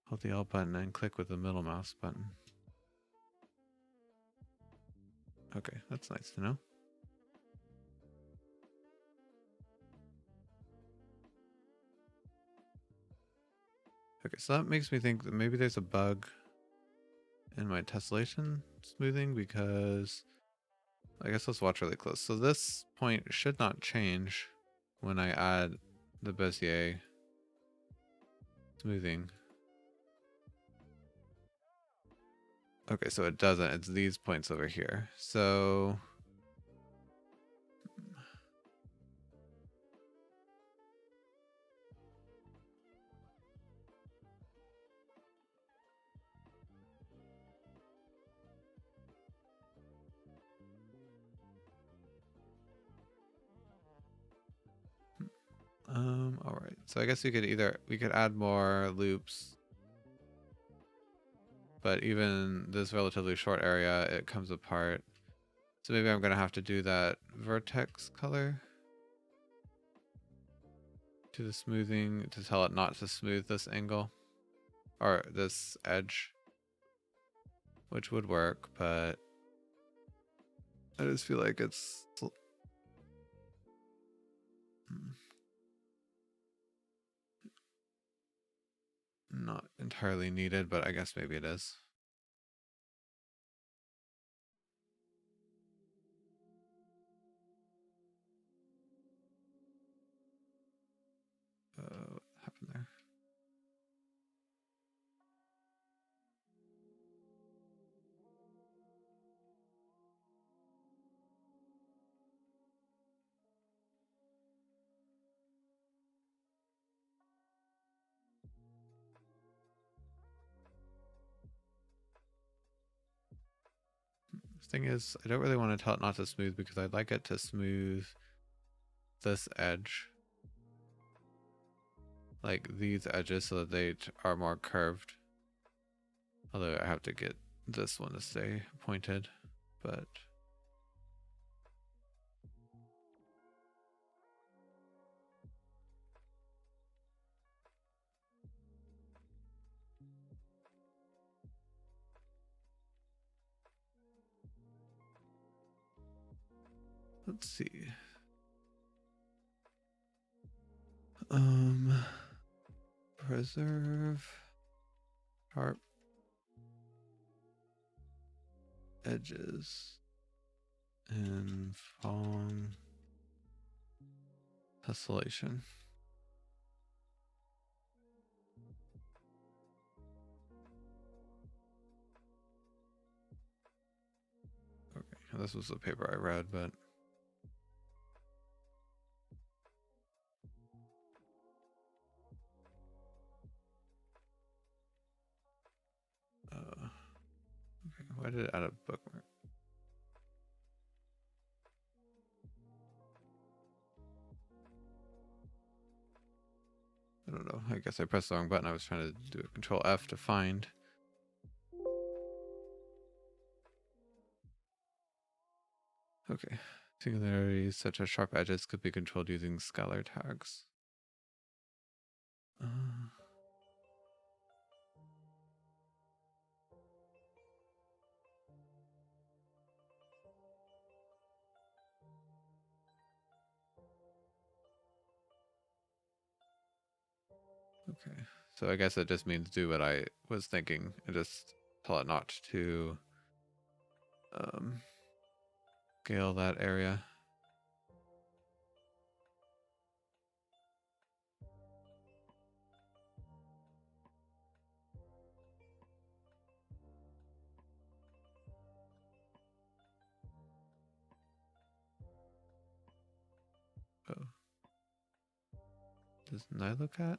Hold the Alt button and click with the middle mouse button. Okay, that's nice to know. Okay, so that makes me think that maybe there's a bug in my tessellation smoothing, because I guess let's watch really close. So this point should not change when I add the Bezier smoothing. Okay, so it doesn't. It's these points over here. So all right. So I guess we could add more loops, but even this relatively short area, it comes apart. So maybe I'm gonna have to do that vertex color to the smoothing to tell it not to smooth this angle or this edge, which would work, but I just feel like it's not entirely needed, but I guess maybe it is. What happened there? The thing is, I don't really want to tell it not to smooth because I'd like it to smooth this edge, like these edges, so that they are more curved. Although I have to get this one to stay pointed, but let's see. Preserve sharp edges and Phong tessellation. Okay, this was the paper I read, but okay, why did it add a bookmark? I don't know. I guess I pressed the wrong button. I was trying to do a Control F to find. Okay. Singularities such as sharp edges could be controlled using scalar tags. Okay. So I guess it just means do what I was thinking and just tell it not to scale that area. Oh. Does Nilocat?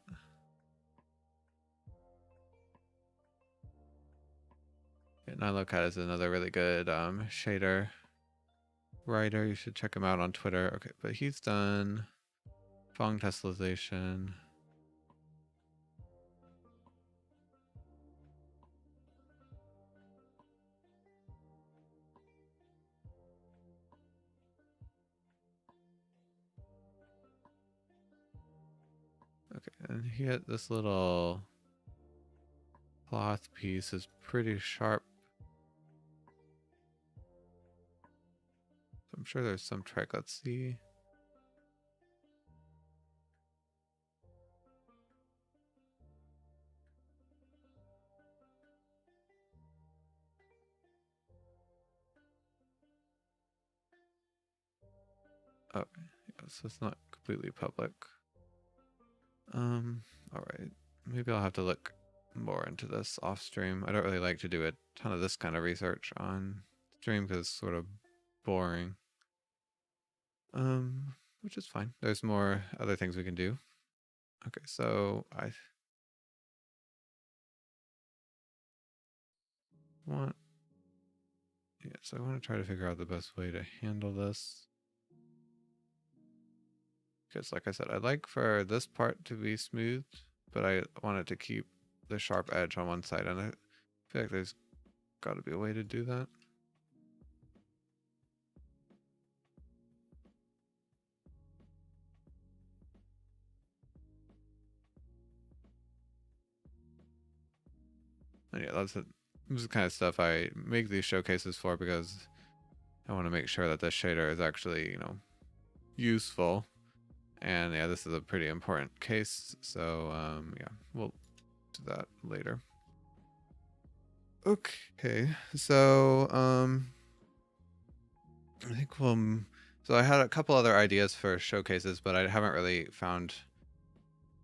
Yeah, Nilocat is another really good shader writer. You should check him out on Twitter. Okay, but he's done Phong tessellation. Okay, and here this little cloth piece is pretty sharp. I'm sure there's some trick. Let's see. Oh, yeah, so it's not completely public. All right. Maybe I'll have to look more into this off stream. I don't really like to do a ton of this kind of research on stream because it's sort of boring. Which is fine. There's more other things we can do. Okay, so I want, yeah, so I want to try to figure out the best way to handle this. Because like I said, I'd like for this part to be smooth, but I want it to keep the sharp edge on one side, and I feel like there's got to be a way to do that. And yeah, this is the kind of stuff I make these showcases for, because I want to make sure that this shader is actually, you know, useful. And yeah, this is a pretty important case, so yeah, we'll do that later. Okay, so I think so I had a couple other ideas for showcases, but I haven't really found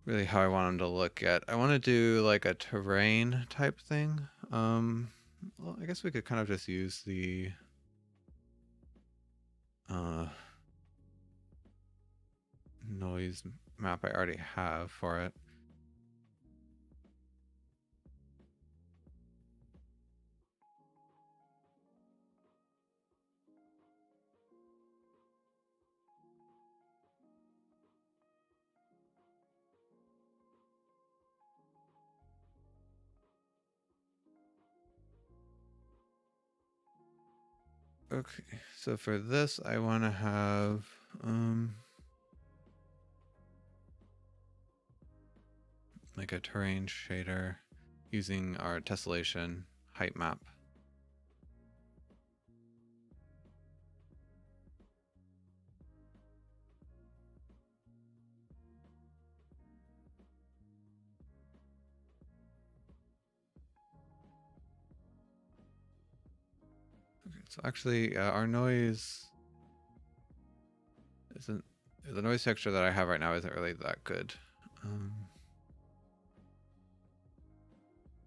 really how I want them to look yet. I want to do like a terrain type thing. Well, I guess we could kind of just use the noise map I already have for it. Okay, so for this, I want to have like a terrain shader using our tessellation height map. Okay, so actually, our noise isn't, the noise texture that I have right now isn't really that good.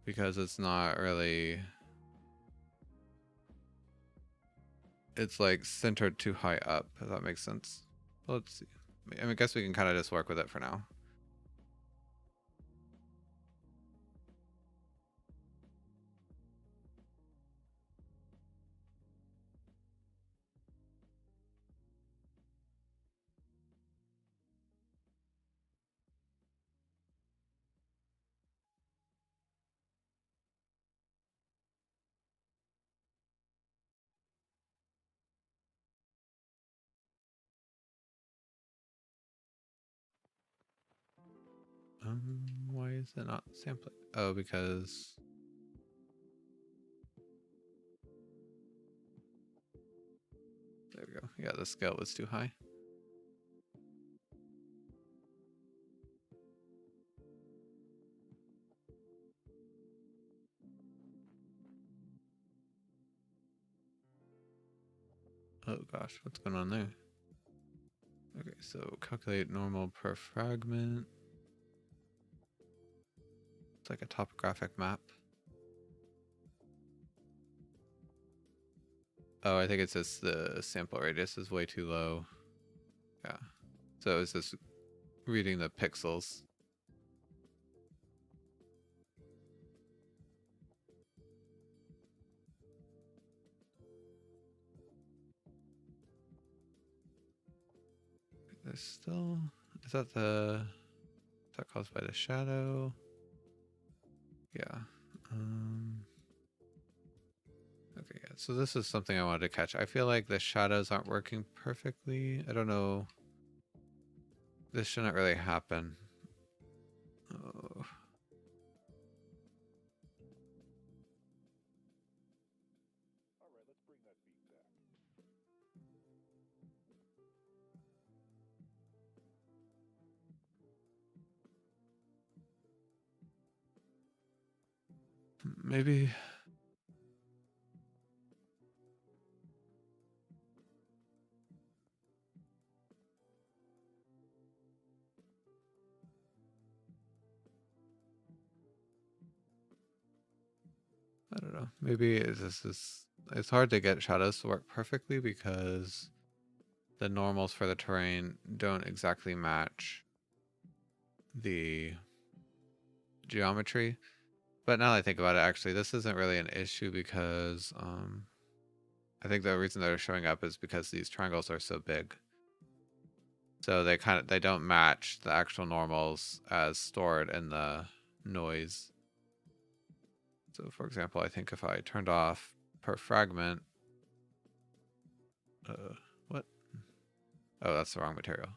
Because it's not really, it's like centered too high up, if that makes sense. Let's see. I mean, I guess we can kind of just work with it for now. Why is it not sampling? Oh, because there we go. Yeah, the scale was too high. Oh gosh, what's going on there? Okay, so calculate normal per fragment. It's like a topographic map. Oh, I think it's just the sample radius is way too low. Yeah. So it's just reading the pixels. There's still, is that caused by the shadow? Yeah. Okay, yeah. So this is something I wanted to catch. I feel like the shadows aren't working perfectly. I don't know. This shouldn't really happen. Oh. Maybe. I don't know. Maybe it's hard to get shadows to work perfectly because the normals for the terrain don't exactly match the geometry. But now that I think about it, actually, this isn't really an issue because I think the reason they're showing up is because these triangles are so big. So they don't match the actual normals as stored in the noise. So for example, I think if I turned off per fragment, what? Oh, that's the wrong material.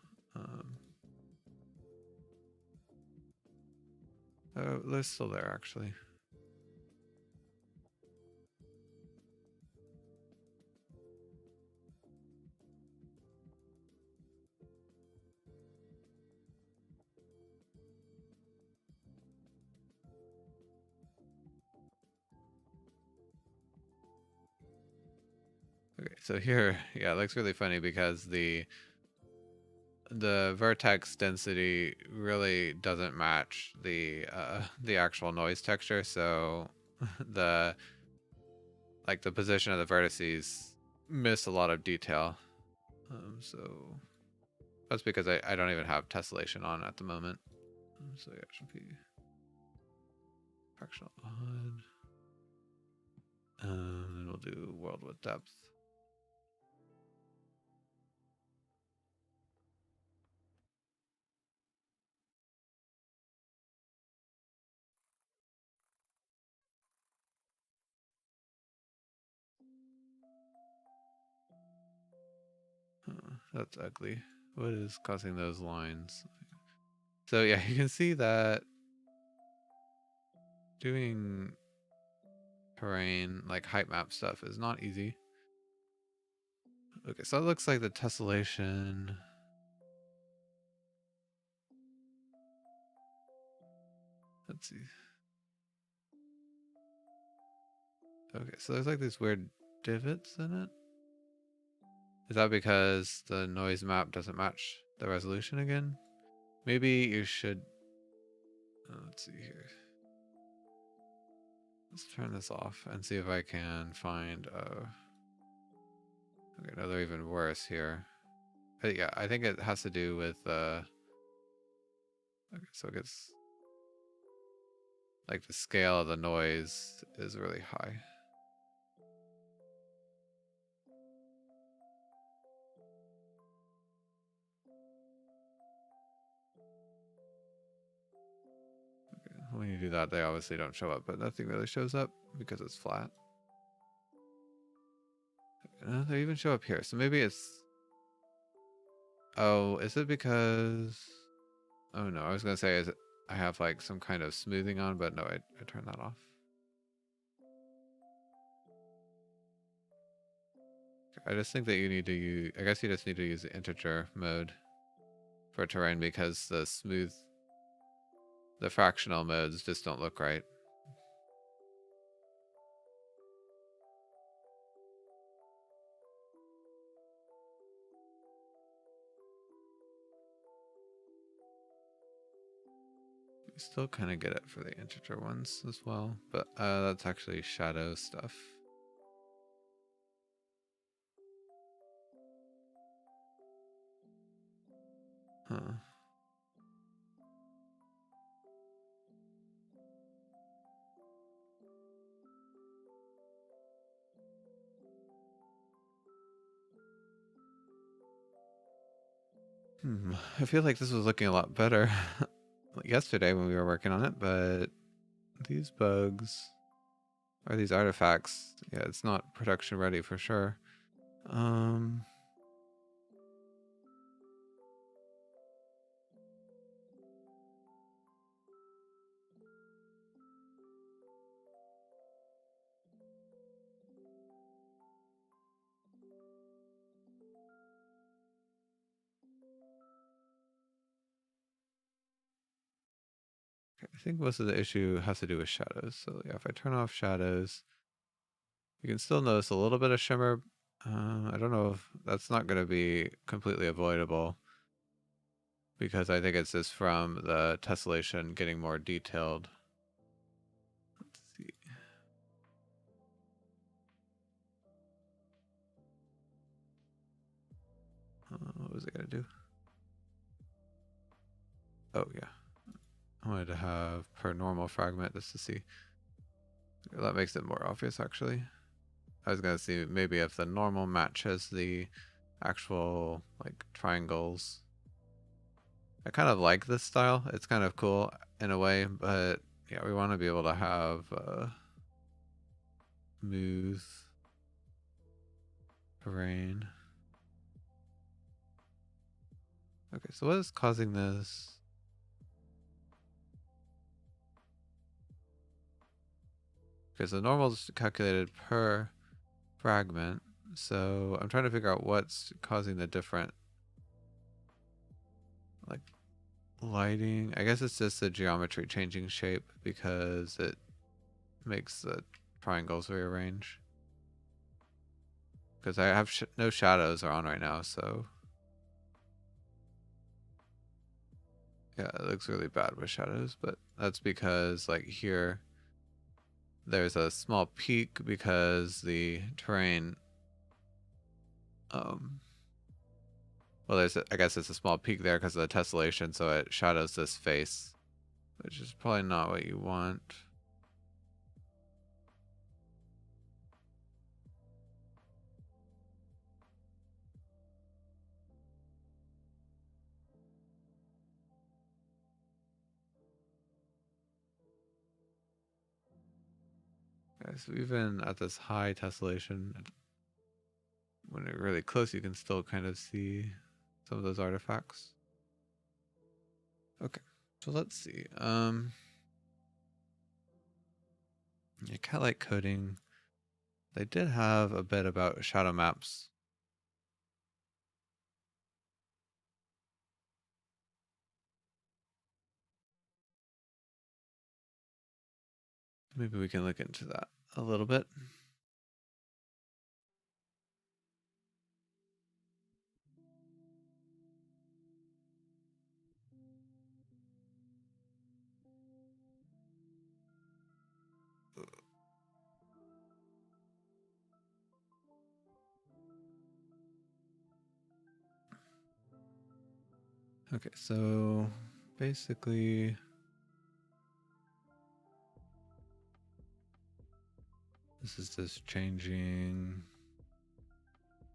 Oh, they're still there actually. Okay, so here, yeah, it looks really funny because the vertex density really doesn't match the actual noise texture. So the position of the vertices miss a lot of detail. So that's because I don't even have tessellation on at the moment. So yeah, it should be fractional odd. Then we'll do world with depth. That's ugly. What is causing those lines? So yeah, you can see that doing terrain, like height map stuff, is not easy. Okay, so it looks like the tessellation. Let's see. Okay, so there's like these weird divots in it. Is that because the noise map doesn't match the resolution again? Maybe you should... let's see here. Let's turn this off and see if I can find... okay, no, they're even worse here. Yeah, I think it has to do with... okay, so it gets... like the scale of the noise is really high. When you do that, they obviously don't show up, but nothing really shows up because it's flat. They even show up here, so maybe it's... oh, is it because... oh no, I was gonna say, is it... I have like some kind of smoothing on, but no, I turned that off. I just think that you need to use... I guess you just need to use the integer mode for terrain because the fractional modes just don't look right. You still kind of get it for the integer ones as well, but that's actually shadow stuff. Huh. I feel like this was looking a lot better yesterday when we were working on it, but these bugs or these artifacts, yeah, it's not production ready for sure. think most of the issue has to do with shadows. So yeah, if I turn off shadows, you can still notice a little bit of shimmer. I don't know if that's not going to be completely avoidable, because I think it's just from the tessellation getting more detailed. Let's see. What was I going to do? Oh, yeah. I wanted to have per normal fragment just to see. That makes it more obvious, actually. I was going to see maybe if the normal matches the actual, like, triangles. I kind of like this style. It's kind of cool in a way, but yeah, we want to be able to have smooth terrain. Okay, so what is causing this? Because the normal is calculated per fragment, so I'm trying to figure out what's causing the different, like, lighting. I guess it's just the geometry changing shape because it makes the triangles rearrange. Because I have no shadows are on right now, so yeah, it looks really bad with shadows, but that's because, like, here there's a small peak because the terrain, well, I guess it's a small peak there because of the tessellation, so it shadows this face, which is probably not what you want. Okay, so even at this high tessellation, when you're really close, you can still kind of see some of those artifacts. Okay, so let's see. Yeah, cat-like coding. They did have a bit about shadow maps. Maybe we can look into that a little bit. Okay, so basically this is just changing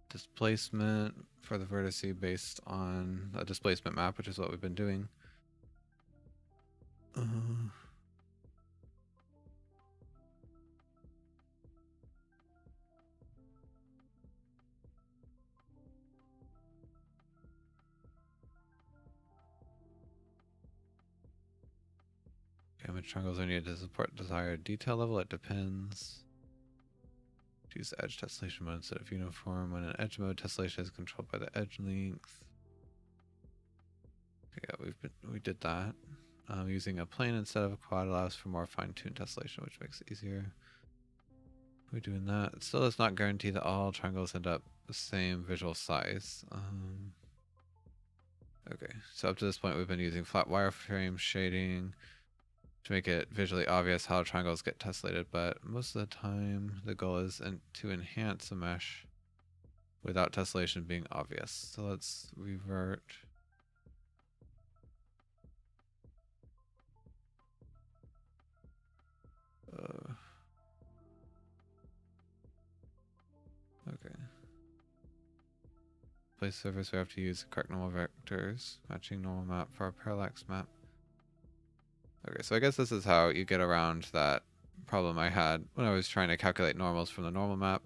displacement for the vertice based on a displacement map, which is what we've been doing. Image triangles are needed to support desired detail level. It depends. Use edge tessellation mode instead of uniform. When in edge mode, tessellation is controlled by the edge length. Okay, yeah, we did that. Using a plane instead of a quad allows for more fine-tuned tessellation, which makes it easier. We're doing that. It still does not guarantee that all triangles end up the same visual size. Okay, so up to this point, we've been using flat wireframe shading to make it visually obvious how triangles get tessellated, but most of the time the goal is to enhance a mesh without tessellation being obvious. So let's revert. Okay. Place surface, we have to use the correct normal vectors, matching normal map for our parallax map. Okay, so I guess this is how you get around that problem I had when I was trying to calculate normals from the normal map.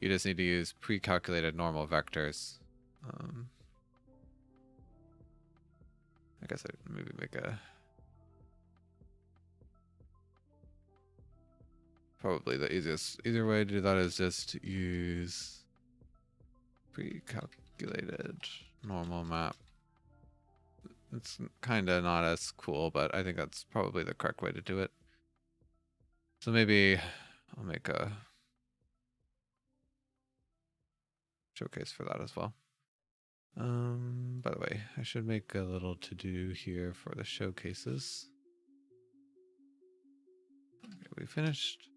You just need to use pre-calculated normal vectors. I guess I'd maybe make a... Probably the easier way to do that is just use pre-calculated normal map It's kind of not as cool, but I think that's probably the correct way to do it. So maybe I'll make a showcase for that as well. By the way, I should make a little to-do here for the showcases. Okay, we finished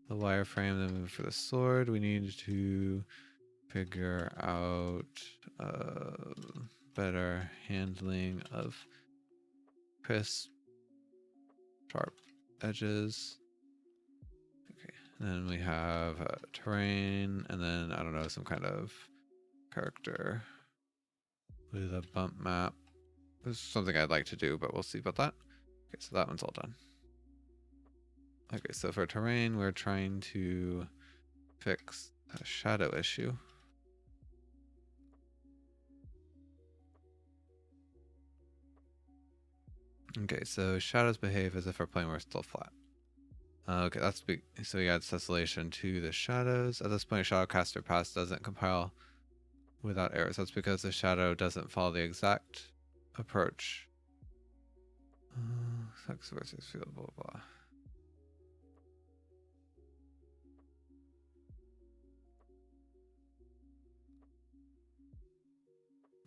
the wireframe. Then for the sword, we need to figure out better handling of crisp, sharp edges. Okay, and then we have terrain, and then I don't know, some kind of character with a bump map. This is something I'd like to do, but we'll see about that. Okay, so that one's all done. Okay, so for terrain, we're trying to fix a shadow issue. Okay, so shadows behave as if our plane were still flat. Okay, that's big. So we add tessellation to the shadows. At this point, Shadowcaster Pass doesn't compile without errors. That's because the shadow doesn't follow the exact approach. Sex versus field, blah, blah.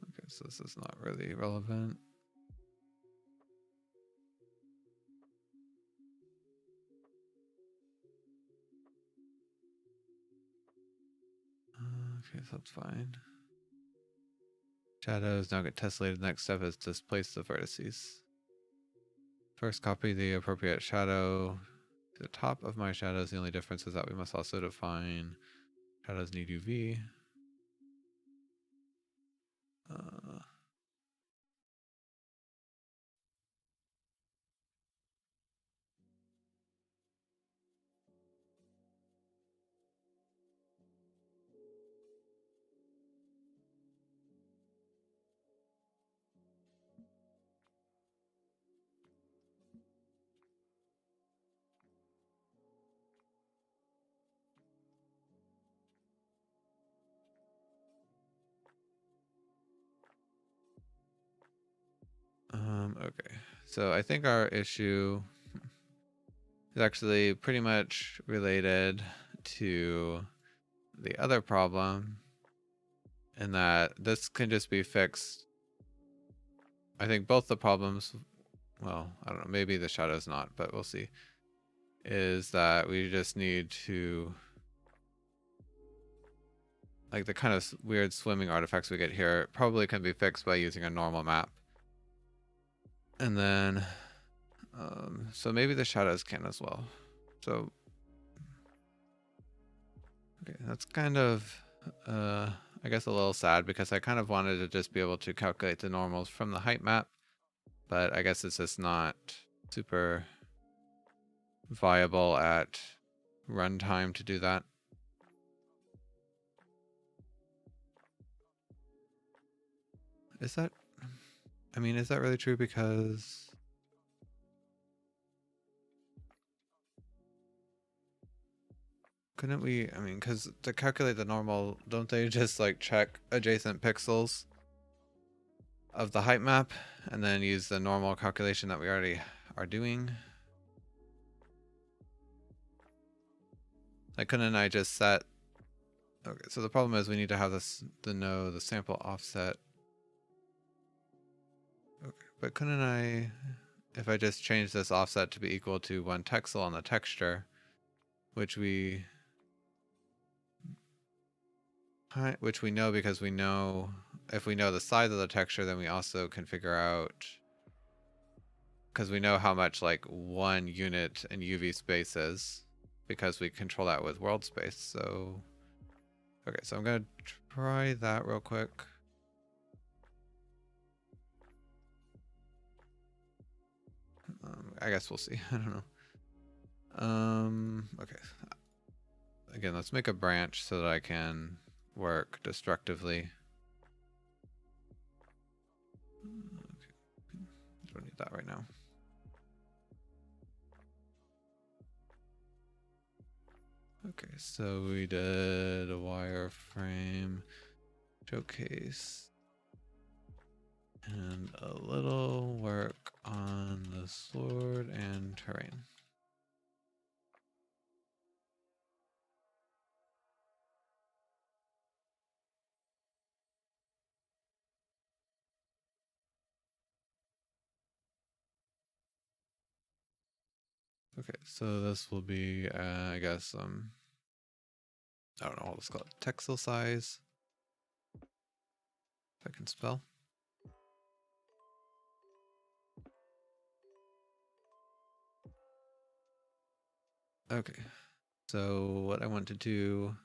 Okay, so this is not really relevant. Okay, so that's fine. Shadows now get tessellated. The next step is to displace the vertices. First, copy the appropriate shadow to the top of my shadows. The only difference is that we must also define shadows need UV. Okay, so I think our issue is actually pretty much related to the other problem, in that this can just be fixed. I think both the problems, well, I don't know, maybe the shadow's not, but we'll see, is that we just need to, like the kind of weird swimming artifacts we get here probably can be fixed by using a normal map. And then, so maybe the shadows can as well. So, okay, that's kind of, I guess a little sad, because I kind of wanted to just be able to calculate the normals from the height map, but I guess it's just not super viable at runtime to do that. Is that, I mean, is that really true? Because couldn't we, I mean, because to calculate the normal, don't they just like check adjacent pixels of the height map and then use the normal calculation that we already are doing? Like, couldn't I just set, okay, so the problem is we need to have this, to know the sample offset. Okay, but couldn't I, if I just change this offset to be equal to 1 texel on the texture, which we know, because we know, if we know the size of the texture, then we also can figure out, because we know how much like 1 unit in UV space is, because we control that with world space. So, okay, so I'm gonna try that real quick. I guess we'll see. I don't know. Okay. Again, let's make a branch so that I can work destructively. Okay. Don't need that right now. Okay, so we did a wireframe showcase and a little Okay, so this will be, I guess, I don't know, let's call it texel size. If I can spell. Okay, so what I want to do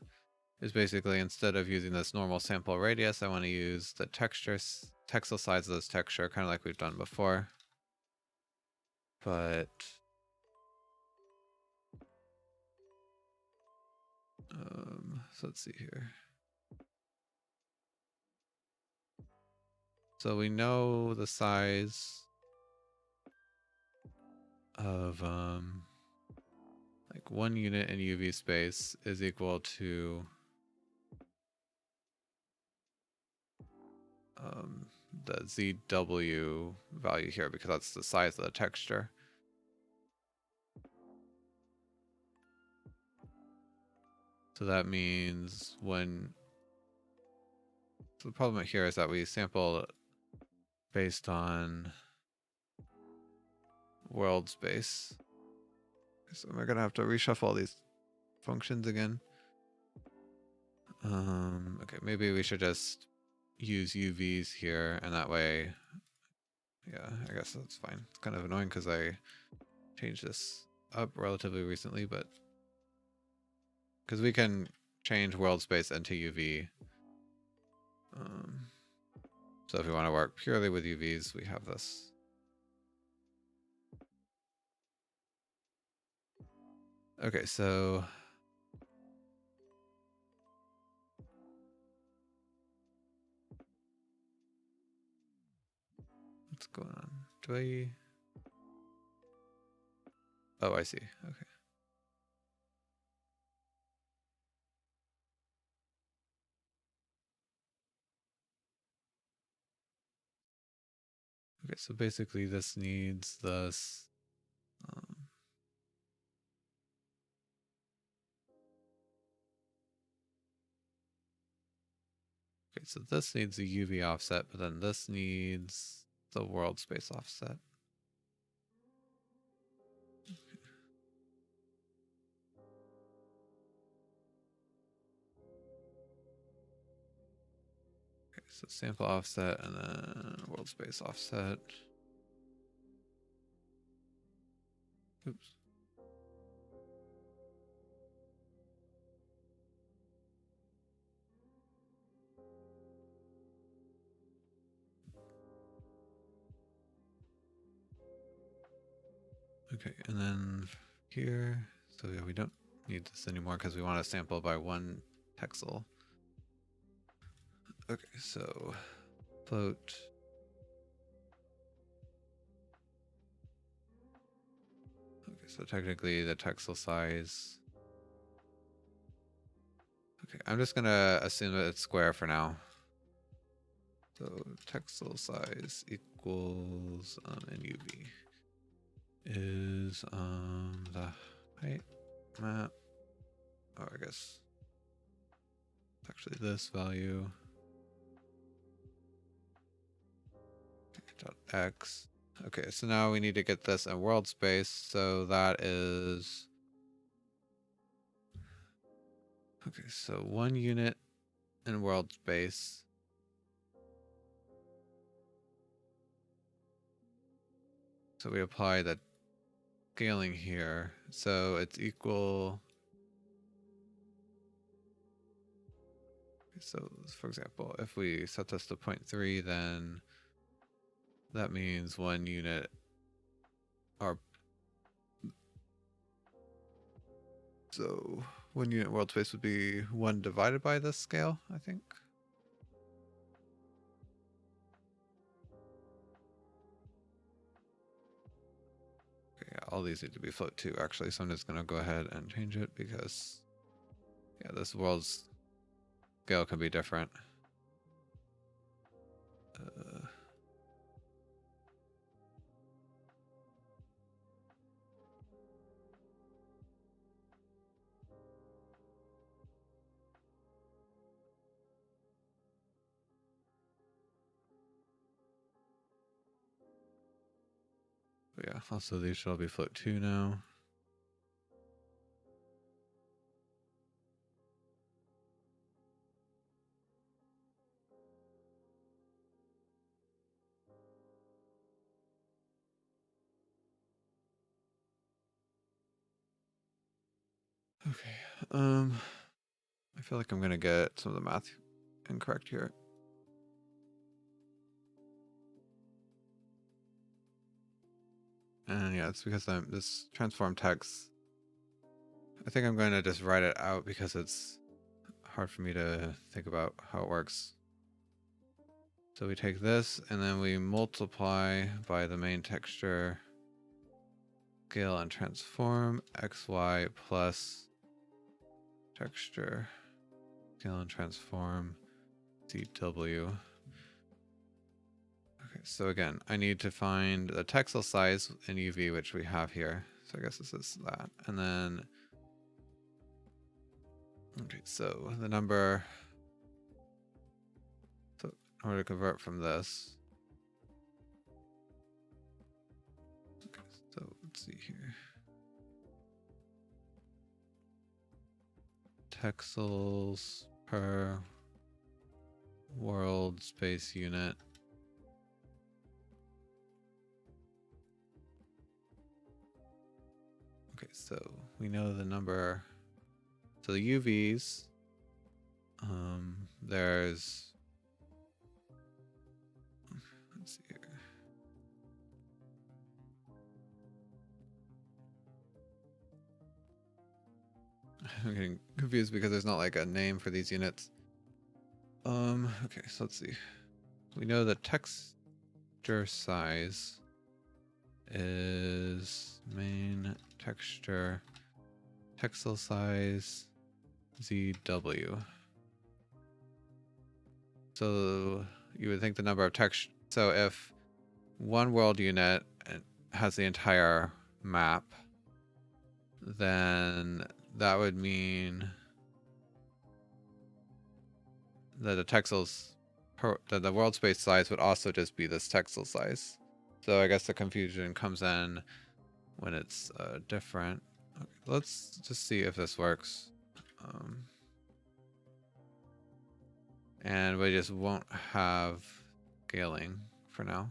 is basically, instead of using this normal sample radius, I want to use the texel size of this texture, kind of like we've done before. But so let's see here. So we know the size of like 1 unit in UV space is equal to the ZW value here, because that's the size of the texture. So that means so the problem here is that we sample based on world space. So we're gonna have to reshuffle all these functions again. Okay, maybe we should just use UVs here, and that way, yeah, I guess that's fine. It's kind of annoying because I changed this up relatively recently, but because we can change world space into UV. So if we want to work purely with UVs, we have this. Okay, so what's going on? Do I? Oh, I see. Okay. Okay, so basically this needs this. Okay, so this needs a UV offset, but then this needs the world space offset. Okay, so sample offset and then world space offset. Oops. Okay, and then here, so yeah, we don't need this anymore because we want to sample by 1 pixel. Okay, so float. Okay, so technically the texel size. Okay, I'm just gonna assume that it's square for now. So texel size equals NUV is the height map. Oh, I guess it's actually this value. Dot X. Okay, so now we need to get this in world space. So that is, okay, so 1 unit in world space. So we apply the scaling here. So it's equal. So for example, if we set this to 0.3, then that means 1 unit, or so 1 unit world space would be 1 divided by this scale, I think. Okay, yeah, all these need to be float too, actually. So I'm just gonna go ahead and change it because, yeah, this world's scale can be different. Yeah, also these should all be float 2 now. Okay. I feel like I'm gonna get some of the math incorrect here. And yeah, it's because this transform text. I think I'm going to just write it out because it's hard for me to think about how it works. So we take this and then we multiply by the main texture scale and transform xy plus texture scale and transform cw. Okay, so again, I need to find the textile size in UV, which we have here. So I guess this is that. And then, okay, so the number, so in order to convert from this, okay, so let's see here. Texels per world space unit. Okay, so we know the number. So the UVs, there's, let's see here. I'm getting confused because there's not like a name for these units. Okay, so let's see. We know the texture size is main texture textile size ZW. So you would think the number of texture. So if one world unit has the entire map, then that would mean that the textiles, that the world space size would also just be this textile size. So I guess the confusion comes in when it's different. Okay, let's just see if this works. And we just won't have scaling for now.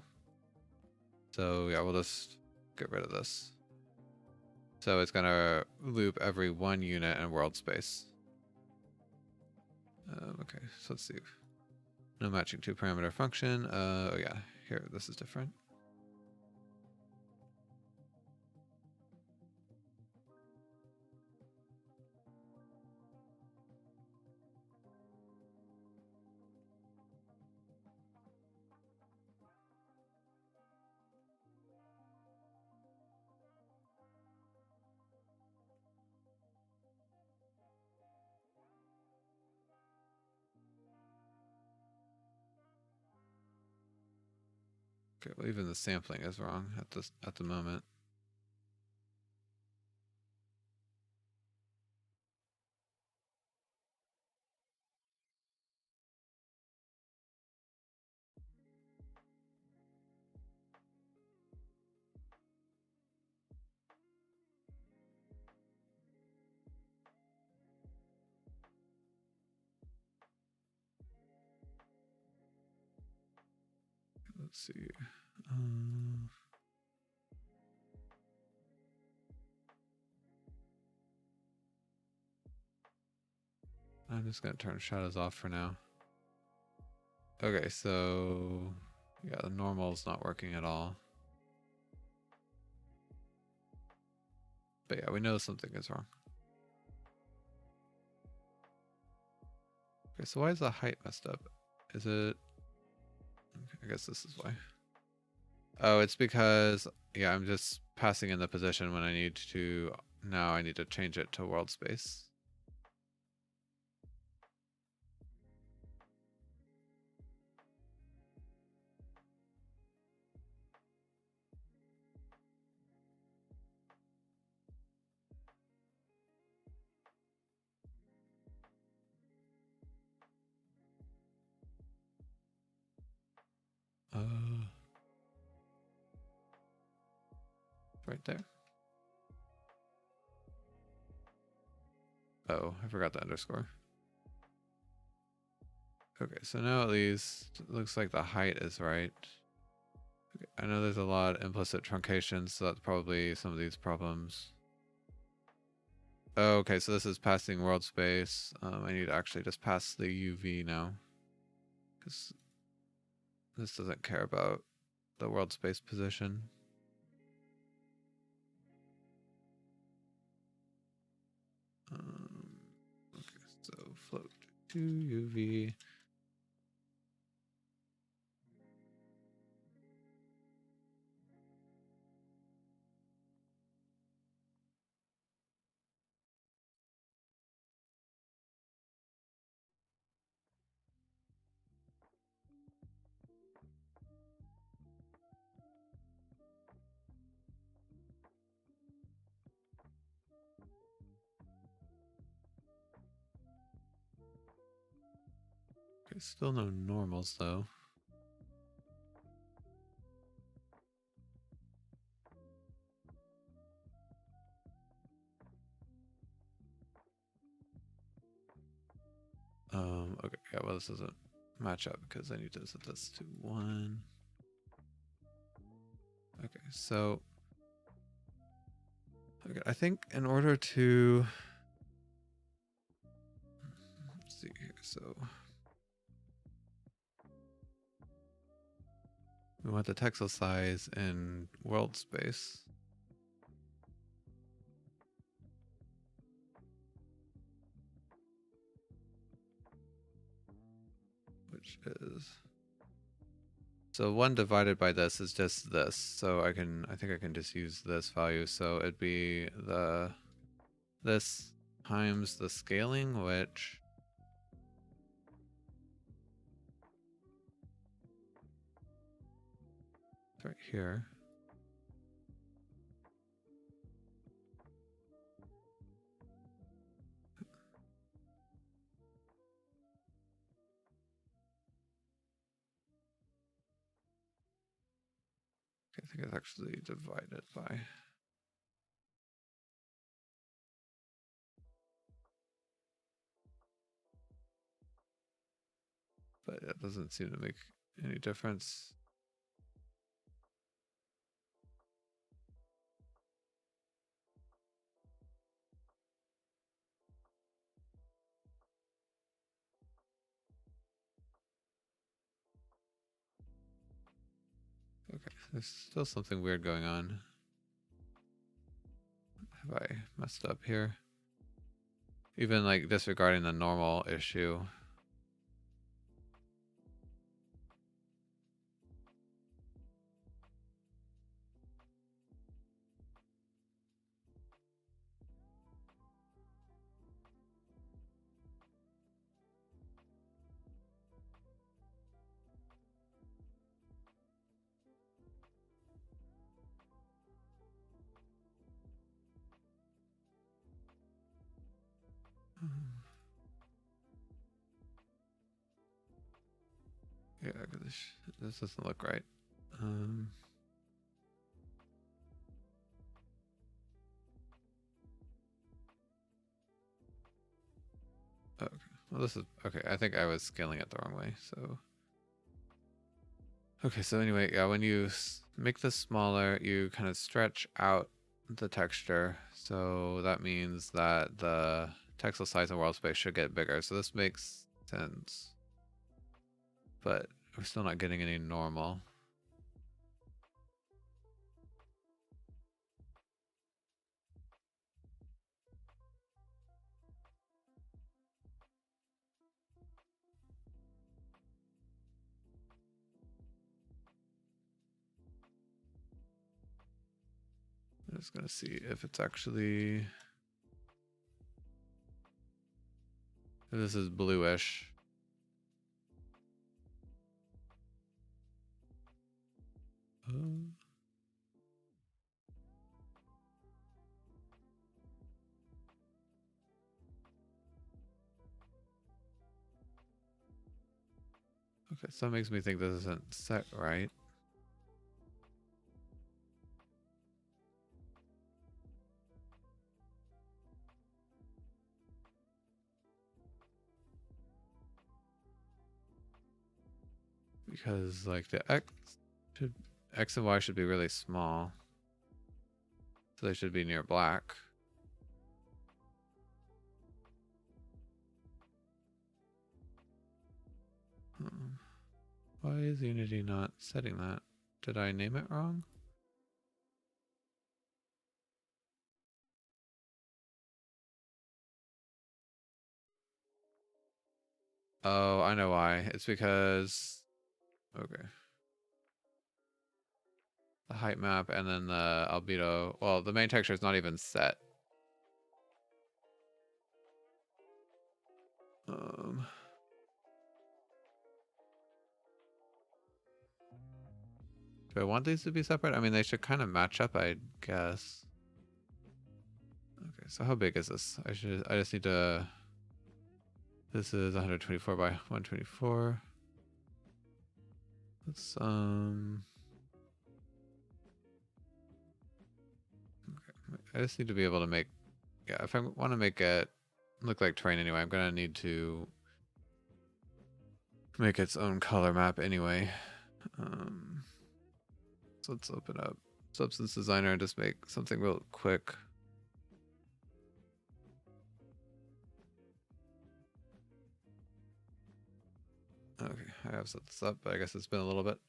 So yeah, we'll just get rid of this. So it's gonna loop every one unit in world space. Okay, so let's see. No matching two parameter function. Oh yeah, here, this is different. Okay, well even the sampling is wrong at the moment. Let's see. I'm just gonna turn shadows off for now. Okay, so yeah, the normal's not working at all. But yeah, we know something is wrong. Okay, so why is the height messed up? Is it? I guess this is why. Oh, it's because, yeah, I'm just passing in the position when I need to, now I need to change it to world space. Right there. Oh, I forgot the underscore. Okay, so now at least it looks like the height is right. Okay, I know there's a lot of implicit truncations, so that's probably some of these problems. Oh, okay, so this is passing world space. I need to actually just pass the UV now, because this doesn't care about the world space position. Okay, so float to UV. Okay, still no normals though. Okay, yeah, well this doesn't match up because I need to set this to 1. Okay, so okay, I think in order to let's see here, so we want the texel size in world space. Which is, so 1 divided by this is just this. So I think I can just use this value. So it'd be this times the scaling, which is right here. I think it's actually divided by. But it doesn't seem to make any difference. Okay, there's still something weird going on. Have I messed up here? Even like disregarding the normal issue. Yeah, this doesn't look right. Okay. Well, this is okay. I think I was scaling it the wrong way. So, okay. So anyway, yeah, when you make this smaller, you kind of stretch out the texture. So that means that the textile size in world space should get bigger. So this makes sense. But we're still not getting any normal. I'm just gonna see if it's actually, if this is bluish. Okay, so that makes me think this isn't set right. Because like the X and Y should be really small. So they should be near black. Why is Unity not setting that? Did I name it wrong? Oh, I know why. It's because... Okay. The height map and then the albedo... Well, the main texture is not even set. Do I want these to be separate? I mean, they should kind of match up, I guess. Okay, so how big is this? I just need to... This is 124 by 124. Let's, okay. I just need to be able to make... Yeah, if I want to make it look like terrain anyway, I'm going to need to make its own color map anyway. So let's open up Substance Designer and just make something real quick. Okay, I have set this up, but I guess it's been a little bit.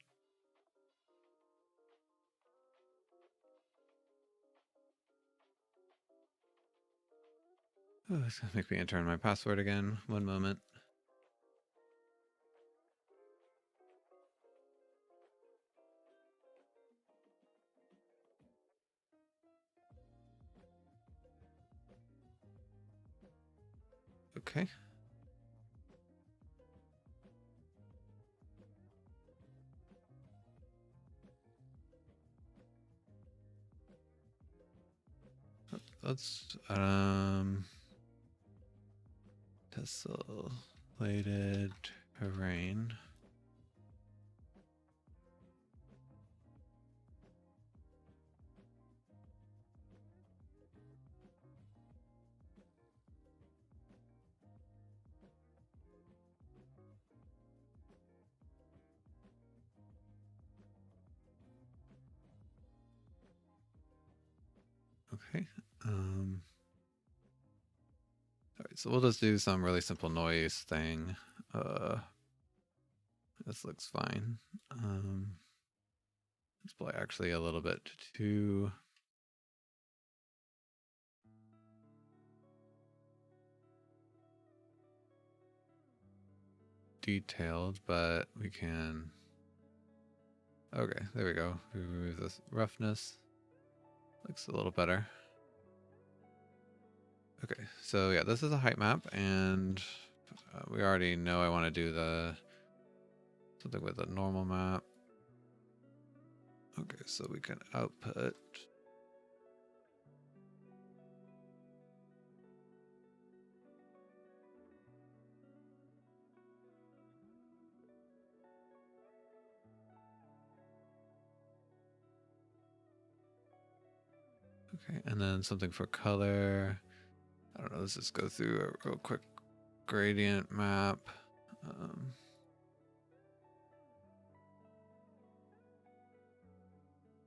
Oh, it's gonna make me enter in my password again. One moment. Okay. Let's Tessellated terrain. Okay. All right, so we'll just do some really simple noise thing. This looks fine. It's probably actually a little bit too detailed, but we can... Okay, there we go. We remove this roughness. Looks a little better. Okay, so yeah, this is a height map, and we already know I want to do something with a normal map. Okay, so we can output. Okay, and then something for color. I don't know, let's just go through a real quick gradient map.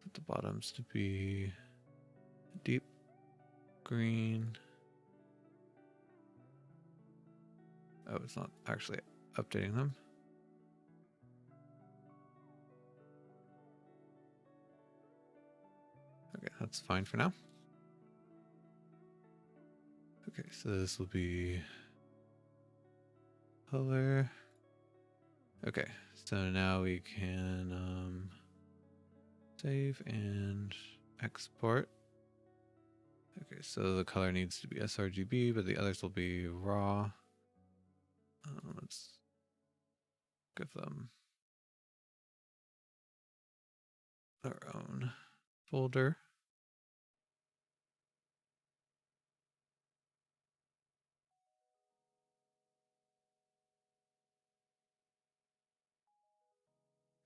Put the bottoms to be deep green. Oh, it's not actually updating them. Okay, that's fine for now. Okay, so this will be color. Okay, so now we can save and export. Okay, so the color needs to be sRGB, but the others will be raw. Let's give them their own folder.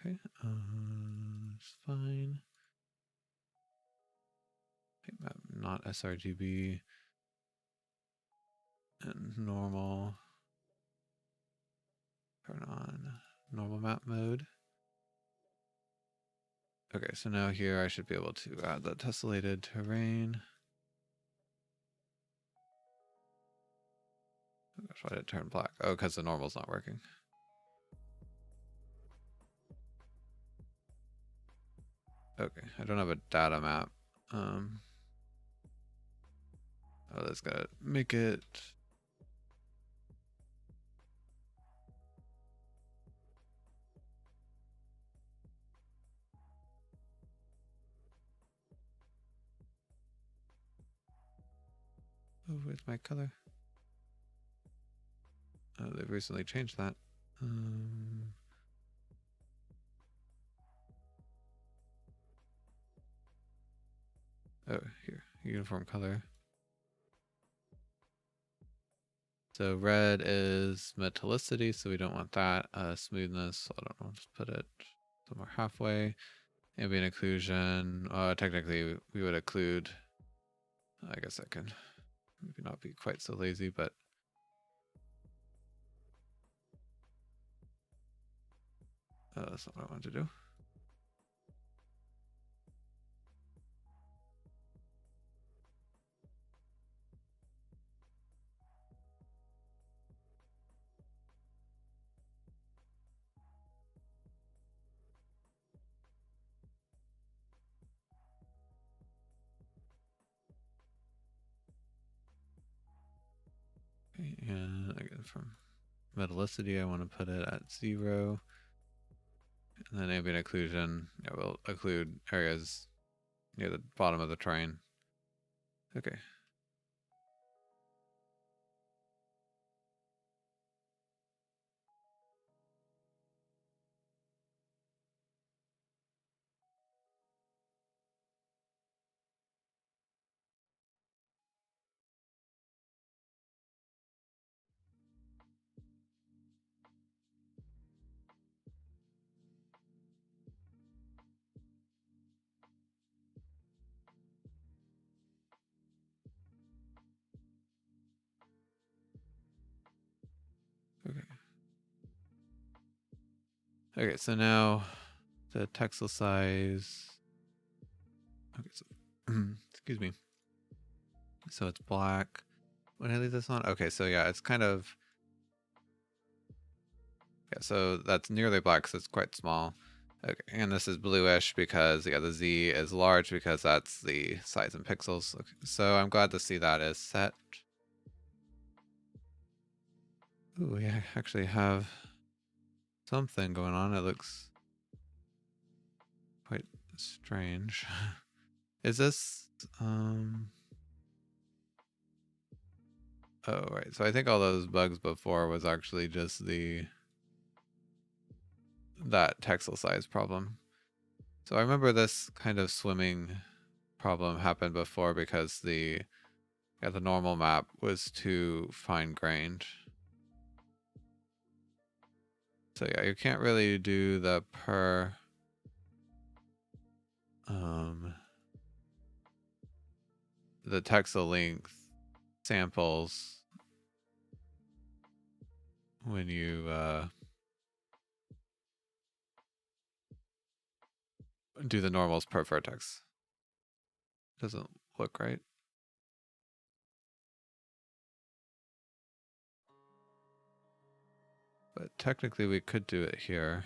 Okay, it's fine. Map not sRGB and normal. Turn on normal map mode. Okay, so now here I should be able to add the tessellated terrain. Oh gosh, why did it turn black? Oh, because the normal's not working. Okay, I don't have a data map. Oh, that's gotta make it. Oh, where's my color? Oh, they've recently changed that. Oh, here, uniform color. So red is metallicity, so we don't want that. Smoothness, I don't know, just put it somewhere halfway. Ambient occlusion, technically we would occlude, I guess I can maybe not be quite so lazy, but that's not what I wanted to do. Okay, and again from metallicity, I want to put it at 0. And then ambient occlusion, yeah, we'll occlude areas near the bottom of the terrain. Okay. Okay. Okay, so now the texel size. Okay, so excuse me. So it's black. When I leave this on, okay, so yeah, it's kind of, yeah, so that's nearly black because it's quite small. Okay, and this is bluish because, yeah, the Z is large because that's the size in pixels. Okay, so I'm glad to see that is set. Ooh, we actually have something going on. It looks quite strange. Is this, oh, right. So I think all those bugs before was actually just that texel size problem. So I remember this kind of swimming problem happened before because the normal map was too fine-grained. So yeah, you can't really do the per the texel length samples when you do the normals per vertex. Doesn't look right. But technically we could do it here.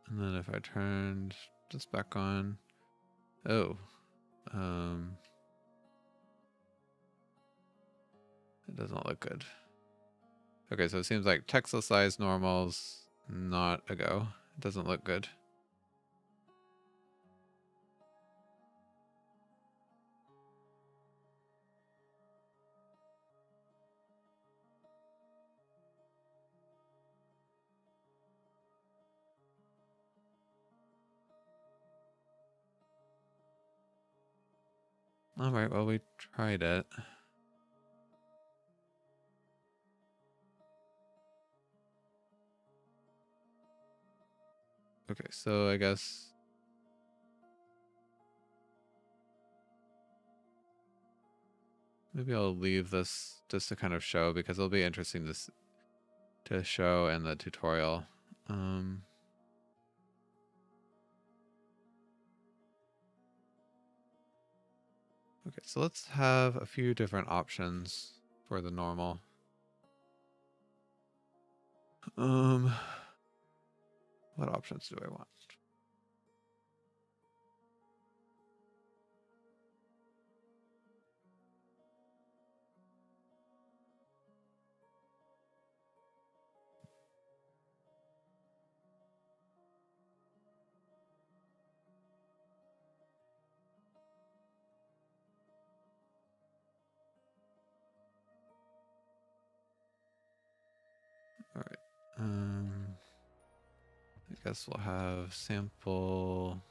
And then if I turned this back on, oh, it doesn't look good. Okay, so it seems like texel size normals, not a go. It doesn't look good. All right, well, we tried it. Okay, so I guess maybe I'll leave this just to kind of show, because it'll be interesting to show in the tutorial. Okay, so let's have a few different options for the normal. What options do I want? All right. I guess we'll have sample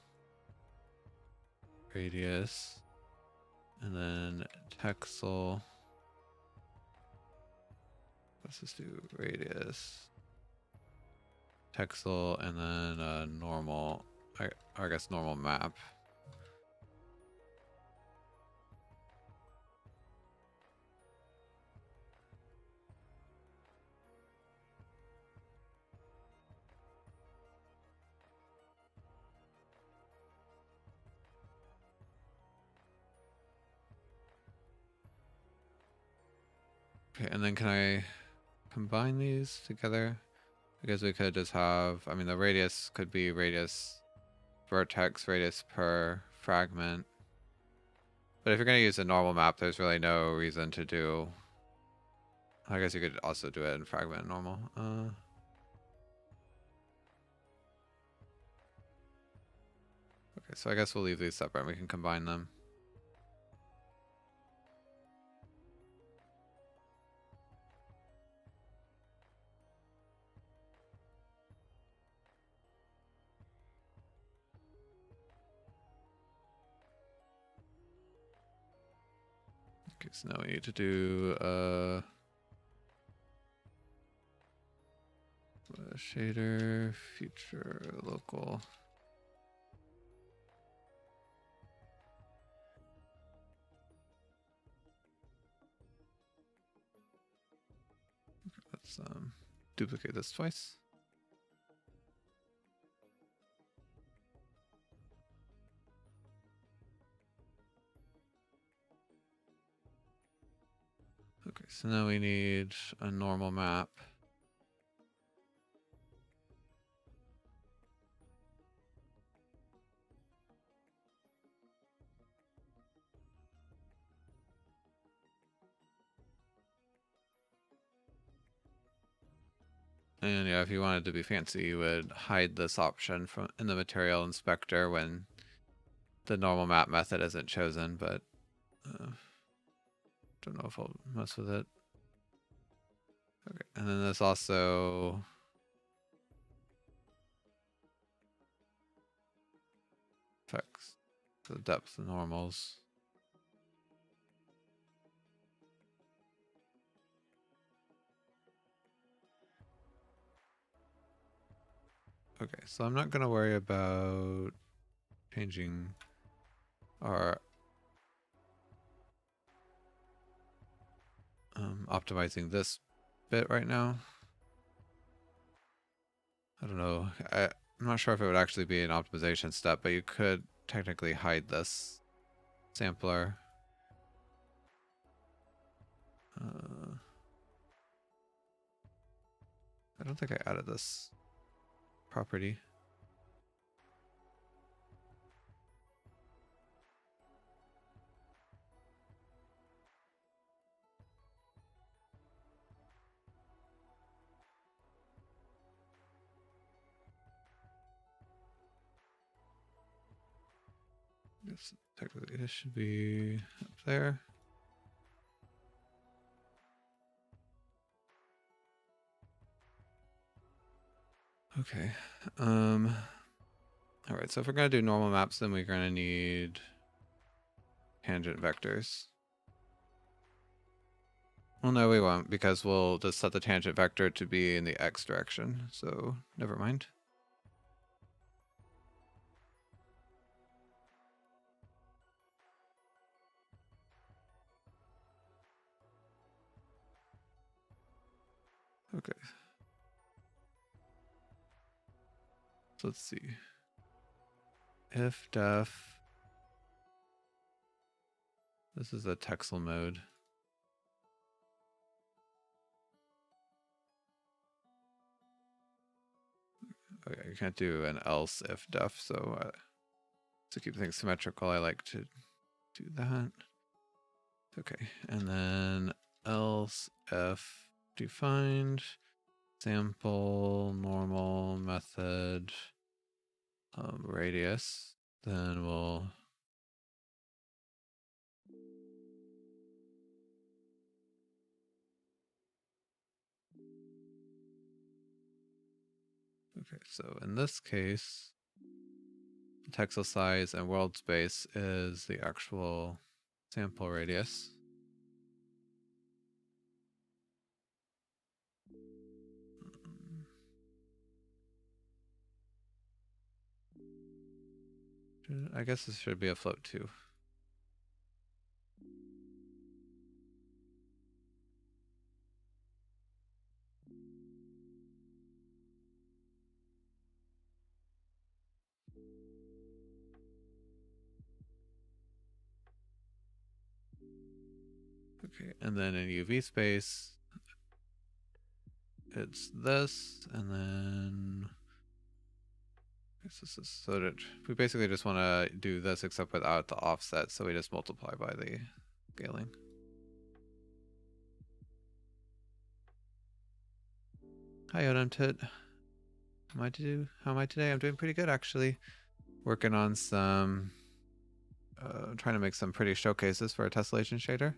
radius and then texel. Let's just do radius, texel, and then normal. I guess normal map. Okay, and then can I combine these together? I guess we could just have, I mean, the radius could be radius vertex, radius per fragment. But if you're going to use a normal map, there's really no reason to do. I guess you could also do it in fragment normal. Okay, so I guess we'll leave these separate and we can combine them. Okay, so now we need to do a shader, future, local. Let's duplicate this twice. Okay, so now we need a normal map. And yeah, if you wanted to be fancy, you would hide this option from in the material inspector when the normal map method isn't chosen, but don't know if I'll mess with it. Okay, and then there's also effects, the depth of normals. Okay, so I'm not going to worry about changing our optimizing this bit right now. I don't know. I'm not sure if it would actually be an optimization step, but you could technically hide this sampler. I don't think I added this property. Yes, technically this should be up there. Okay. All right, so if we're going to do normal maps, then we're going to need tangent vectors. Well, no, we won't, because we'll just set the tangent vector to be in the x direction, so never mind. Okay. So let's see. If def. This is a Texel mode. Okay, you can't do an else if def, so to keep things symmetrical, I like to do that. Okay, and then else if defined sample normal method radius, then we'll okay, so in this case, Texel size and world space is the actual sample radius. I guess this should be a float too. Okay, and then in UV space, it's this, and then this is so that we basically just want to do this except without the offset, so we just multiply by the scaling. Hi, Odamtit. How am I today? I'm doing pretty good actually. Working on some, trying to make some pretty showcases for a tessellation shader.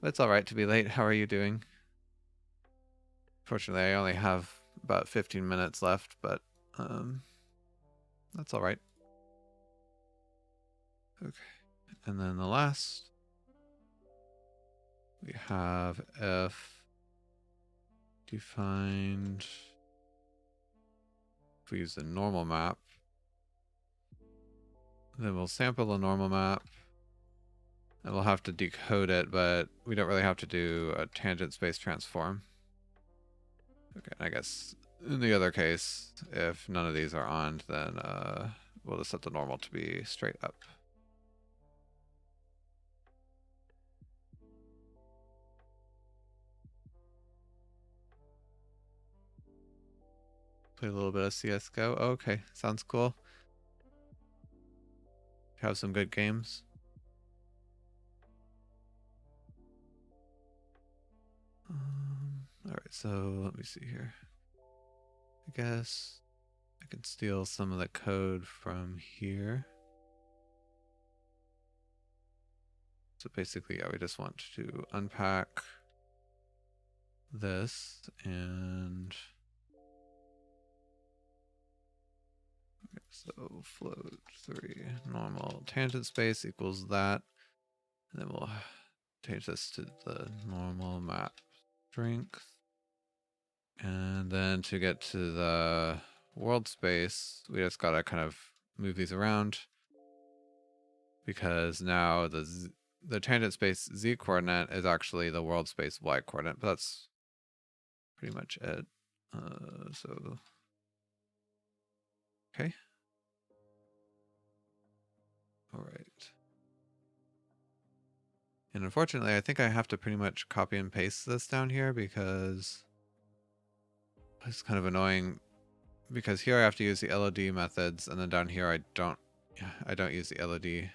But it's all right to be late. How are you doing? Fortunately, I only have about 15 minutes left, but that's all right. Okay, and then the last we have if defined. If we use the normal map, then we'll sample the normal map and we'll have to decode it, but we don't really have to do a tangent space transform. Okay, I guess in the other case, if none of these are on, then we'll just set the normal to be straight up. Play a little bit of CSGO. Oh, okay, sounds cool. Have some good games. All right, so let me see here. I guess I can steal some of the code from here. So basically, yeah, we just want to unpack this and okay, so float 3 normal tangent space equals that. And then we'll change this to the normal map strength. And then to get to the world space, we just gotta kind of move these around because now the tangent space z coordinate is actually the world space y coordinate, but that's pretty much it. So okay. All right. And unfortunately, I think I have to pretty much copy and paste this down here because it's kind of annoying because here I have to use the LOD methods and then down here I don't use the LOD.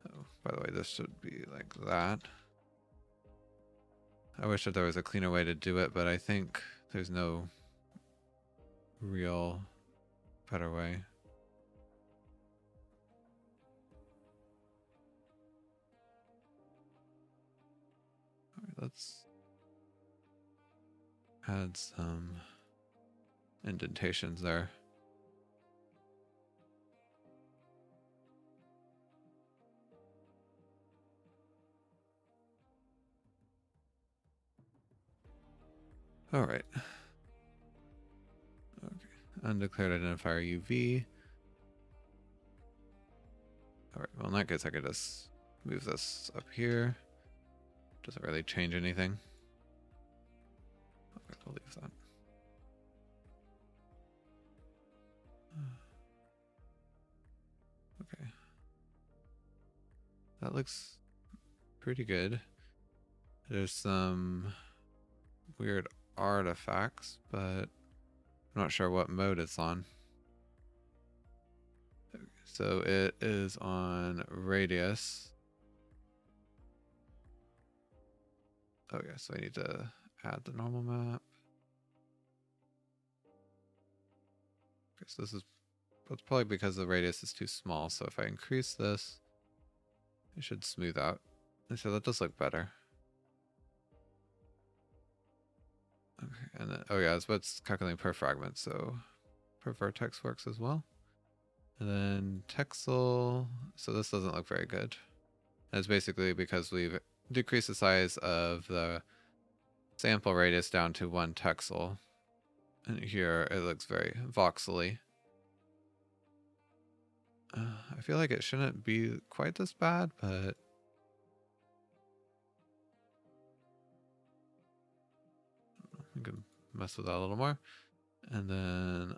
Oh, by the way, this should be like that. I wish that there was a cleaner way to do it, but I think there's no real better way. All right, let's add some indentations there. All right. Okay. Undeclared identifier UV. All right. Well, in that case, I could just move this up here. Doesn't really change anything. Okay, believe that. Okay. That looks pretty good. There's some weird artifacts, but I'm not sure what mode it's on. So it is on radius. Oh yeah, so I need to add the normal map. Okay, so that's probably because the radius is too small. So if I increase this, it should smooth out. And so that does look better. Okay, and then, oh yeah, it's what's calculating per fragment. So per vertex works as well. And then Texel, so this doesn't look very good. And it's basically because we've decreased the size of the sample radius down to 1 Texel. And here it looks very voxely. I feel like it shouldn't be quite this bad, but we can mess with that a little more. And then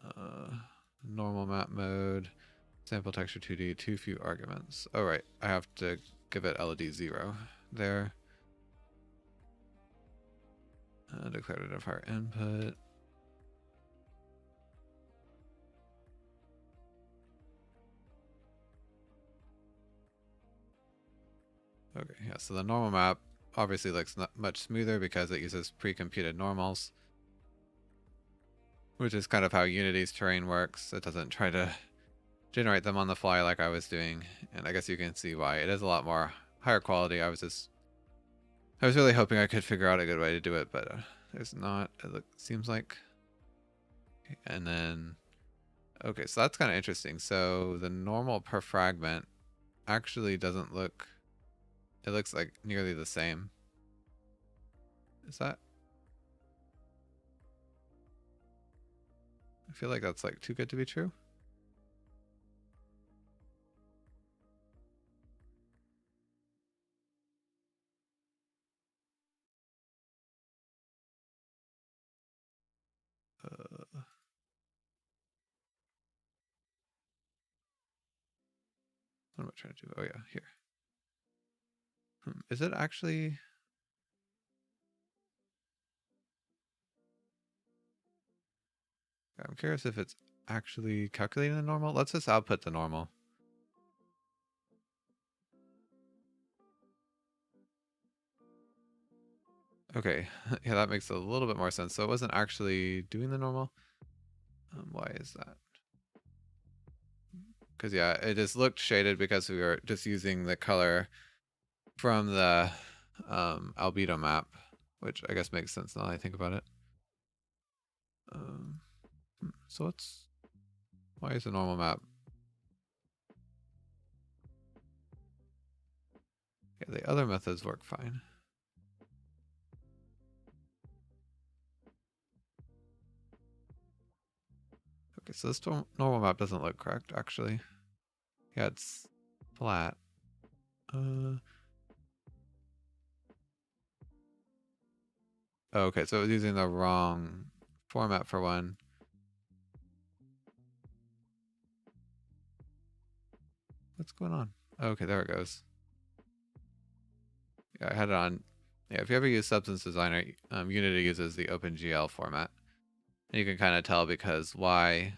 normal map mode, sample texture 2D, too few arguments. Oh right, I have to give it LED 0 there. Declarative higher input. Okay, yeah, so the normal map obviously looks not much smoother because it uses pre-computed normals, which is kind of how Unity's terrain works. It doesn't try to generate them on the fly like I was doing, and I guess you can see why. It is a lot more higher quality. I was really hoping I could figure out a good way to do it, but there's not, seems like. And then, okay, so that's kind of interesting. So the normal per fragment actually doesn't look, it looks like nearly the same. Is that? I feel like that's like too good to be true. What am I trying to do? Oh yeah, here. Is it actually? I'm curious if it's actually calculating the normal. Let's just output the normal. Okay, yeah, that makes a little bit more sense. So it wasn't actually doing the normal. Why is that? Because yeah, it just looked shaded because we were just using the color from the albedo map, which I guess makes sense now that I think about it. So why is the normal map? Yeah, the other methods work fine. Okay, so this normal map doesn't look correct, actually. Yeah, it's flat. Okay, so it was using the wrong format for one. What's going on? Okay, there it goes. Yeah, I had it on. Yeah, if you ever use Substance Designer, Unity uses the OpenGL format. And you can kind of tell because Y,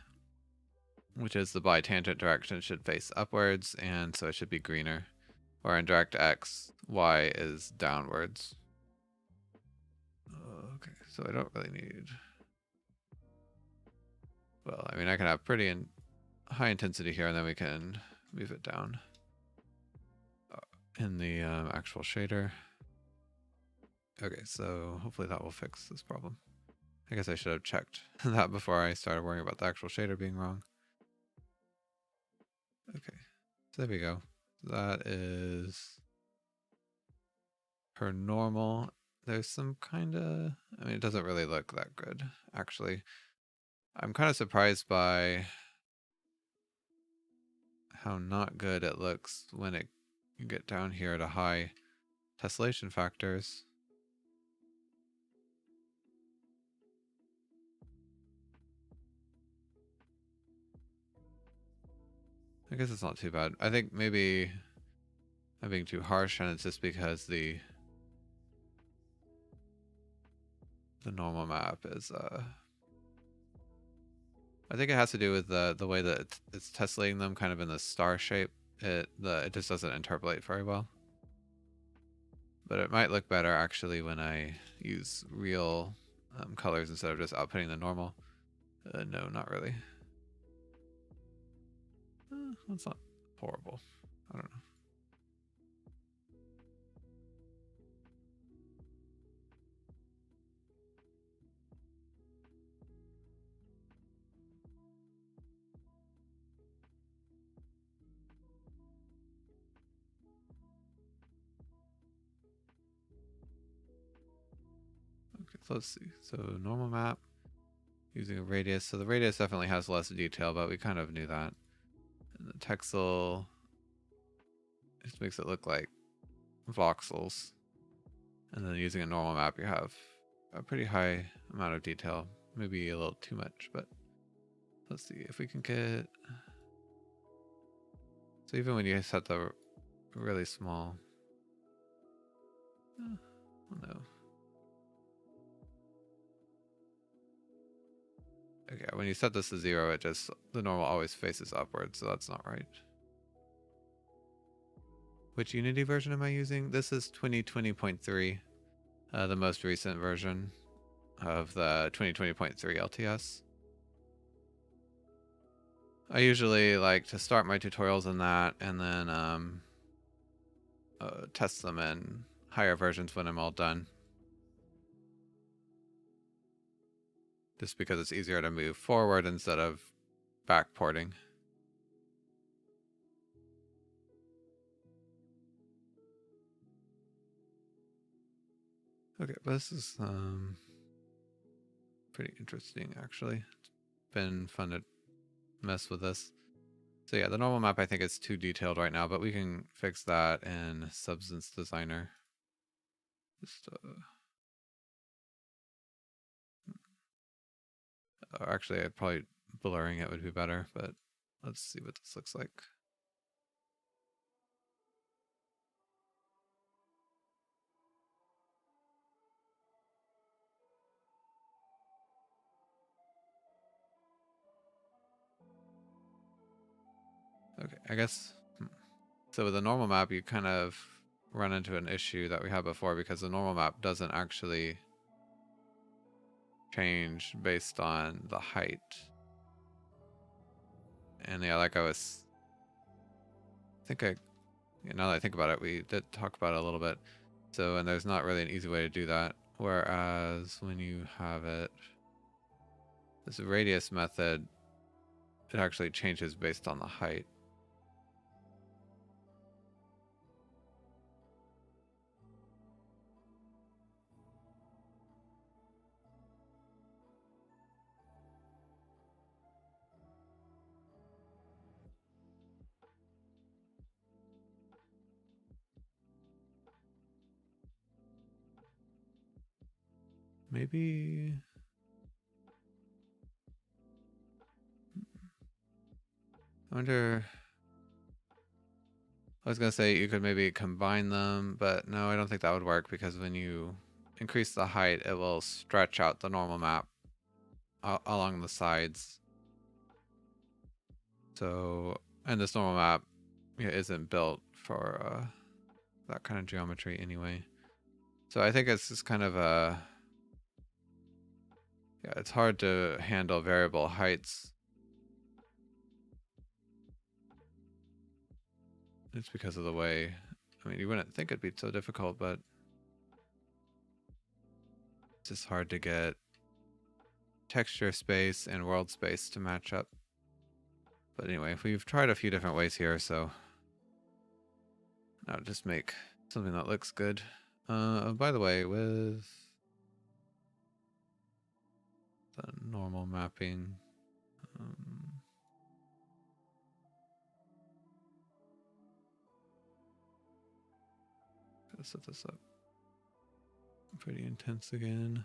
which is the bi-tangent direction, should face upwards, and so it should be greener. Or in DirectX, Y is downwards. Okay, so I don't really need... Well, I mean, I can have pretty high intensity here, and then we can move it down in the actual shader. Okay, so hopefully that will fix this problem. I guess I should have checked that before I started worrying about the actual shader being wrong. Okay, so there we go. That is per normal. There's some kind of, I mean, it doesn't really look that good, actually. I'm kind of surprised by how not good it looks when you get down here to high tessellation factors. I guess it's not too bad. I think maybe I'm being too harsh, and it's just because the normal map is I think it has to do with the way that it's tessellating them kind of in the star shape. It just doesn't interpolate very well. But it might look better actually when I use real colors instead of just outputting the normal. No, not really. That's not horrible. I don't know. Okay, so let's see. So normal map using a radius. So the radius definitely has less detail, but we kind of knew that. And the texel just makes it look like voxels. And then using a normal map, you have a pretty high amount of detail. Maybe a little too much, but let's see if we can get... So even when you set the really small... Oh no. Okay, when you set this to 0, it just... The normal always faces upwards, so that's not right. Which Unity version am I using? This is 2020.3, the most recent version of the 2020.3 LTS. I usually like to start my tutorials in that and then test them in higher versions when I'm all done. Just because it's easier to move forward instead of backporting. Okay, but this is pretty interesting actually. It's been fun to mess with this. So yeah, the normal map I think is too detailed right now, but we can fix that in Substance Designer. Just actually, probably blurring it would be better, but let's see what this looks like. Okay, I guess. So with the normal map, you kind of run into an issue that we had before because the normal map doesn't actually change based on the height. And yeah, like I think now that I think about it, we did talk about it a little bit. So, and there's not really an easy way to do that. Whereas when you have it, this radius method, it actually changes based on the height. Maybe... I wonder... I was going to say you could maybe combine them, but no, I don't think that would work because when you increase the height, it will stretch out the normal map along the sides. So, and this normal map isn't built for that kind of geometry anyway. So I think it's just kind of a... Yeah, it's hard to handle variable heights. It's because of the way... I mean, you wouldn't think it'd be so difficult, but... It's just hard to get texture space and world space to match up. But anyway, we've tried a few different ways here, so... Now just make something that looks good. By the way, with... the normal mapping... Gotta set this up pretty intense again.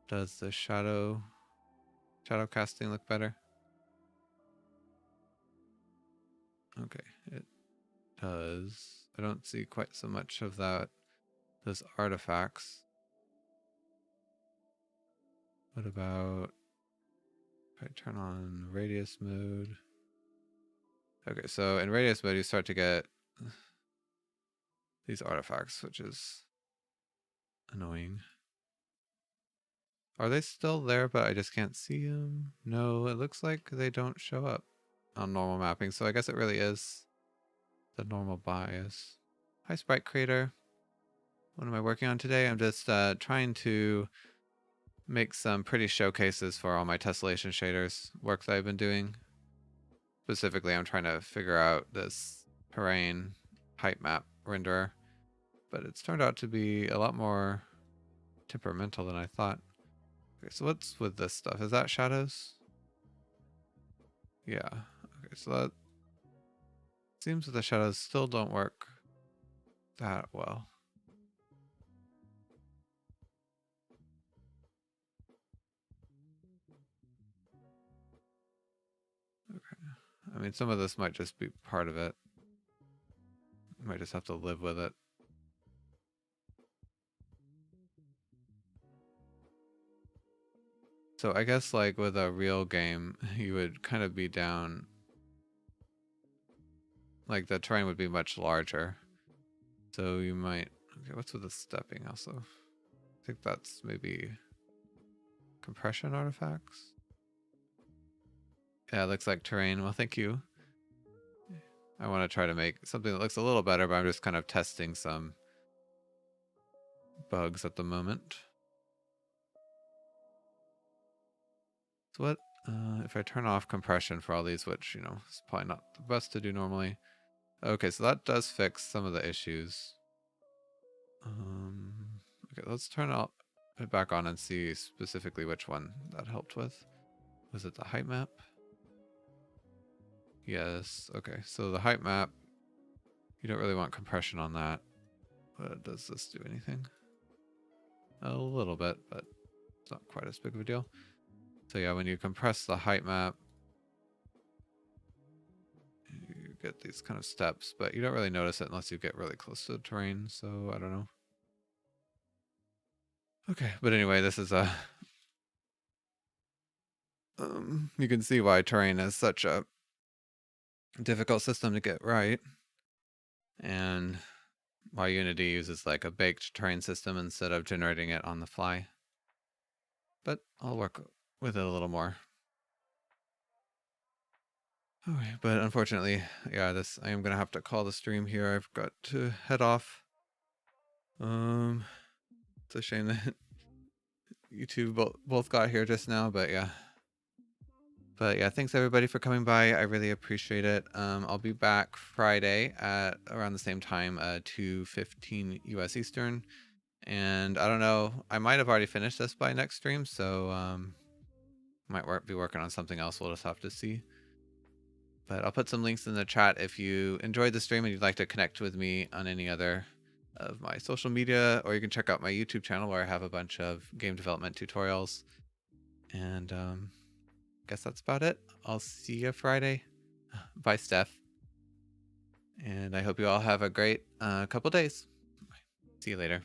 Does the shadow shadow casting look better? Okay, it does. I don't see quite so much of that, those artifacts. What about if I turn on radius mode? Okay, so in radius mode you start to get these artifacts, which is annoying. Are they still there, but I just can't see them? No, it looks like they don't show up on normal mapping, so I guess it really is the normal bias. Hi, Sprite Creator. What am I working on today? I'm just trying to make some pretty showcases for all my tessellation shaders work that I've been doing. Specifically, I'm trying to figure out this terrain height map renderer, but it's turned out to be a lot more temperamental than I thought. Okay, so what's with this stuff? Is that shadows? Yeah. Okay, so that seems that the shadows still don't work that well. Okay. I mean, some of this might just be part of it. You might just have to live with it. So I guess like with a real game, you would kind of be down, like the terrain would be much larger. So you might, okay, what's with the stepping also? I think that's maybe compression artifacts. Yeah, it looks like terrain. Well, thank you. I want to try to make something that looks a little better, but I'm just kind of testing some bugs at the moment. So what, if I turn off compression for all these, which, you know, is probably not the best to do normally. Okay, so that does fix some of the issues. Okay, let's turn it back on and see specifically which one that helped with. Was it the height map? Yes, okay, so the height map, you don't really want compression on that. But does this do anything? A little bit, but it's not quite as big of a deal. So yeah, when you compress the height map, you get these kind of steps, but you don't really notice it unless you get really close to the terrain, so I don't know. Okay, but anyway, this is a... you can see why terrain is such a difficult system to get right, and why Unity uses like a baked terrain system instead of generating it on the fly. But I'll work with it a little more. Okay, but unfortunately, yeah, I am gonna have to call the stream here. I've got to head off. It's a shame that you two both got here just now, but yeah. But yeah, thanks everybody for coming by. I really appreciate it. I'll be back Friday at around the same time, 2:15 US Eastern. And I don't know, I might have already finished this by next stream, so might be working on something else. We'll just have to see. But I'll put some links in the chat if you enjoyed the stream and you'd like to connect with me on any other of my social media, or you can check out my YouTube channel where I have a bunch of game development tutorials. And I guess that's about it. I'll see you Friday. Bye, Steph. And I hope you all have a great couple days. See you later.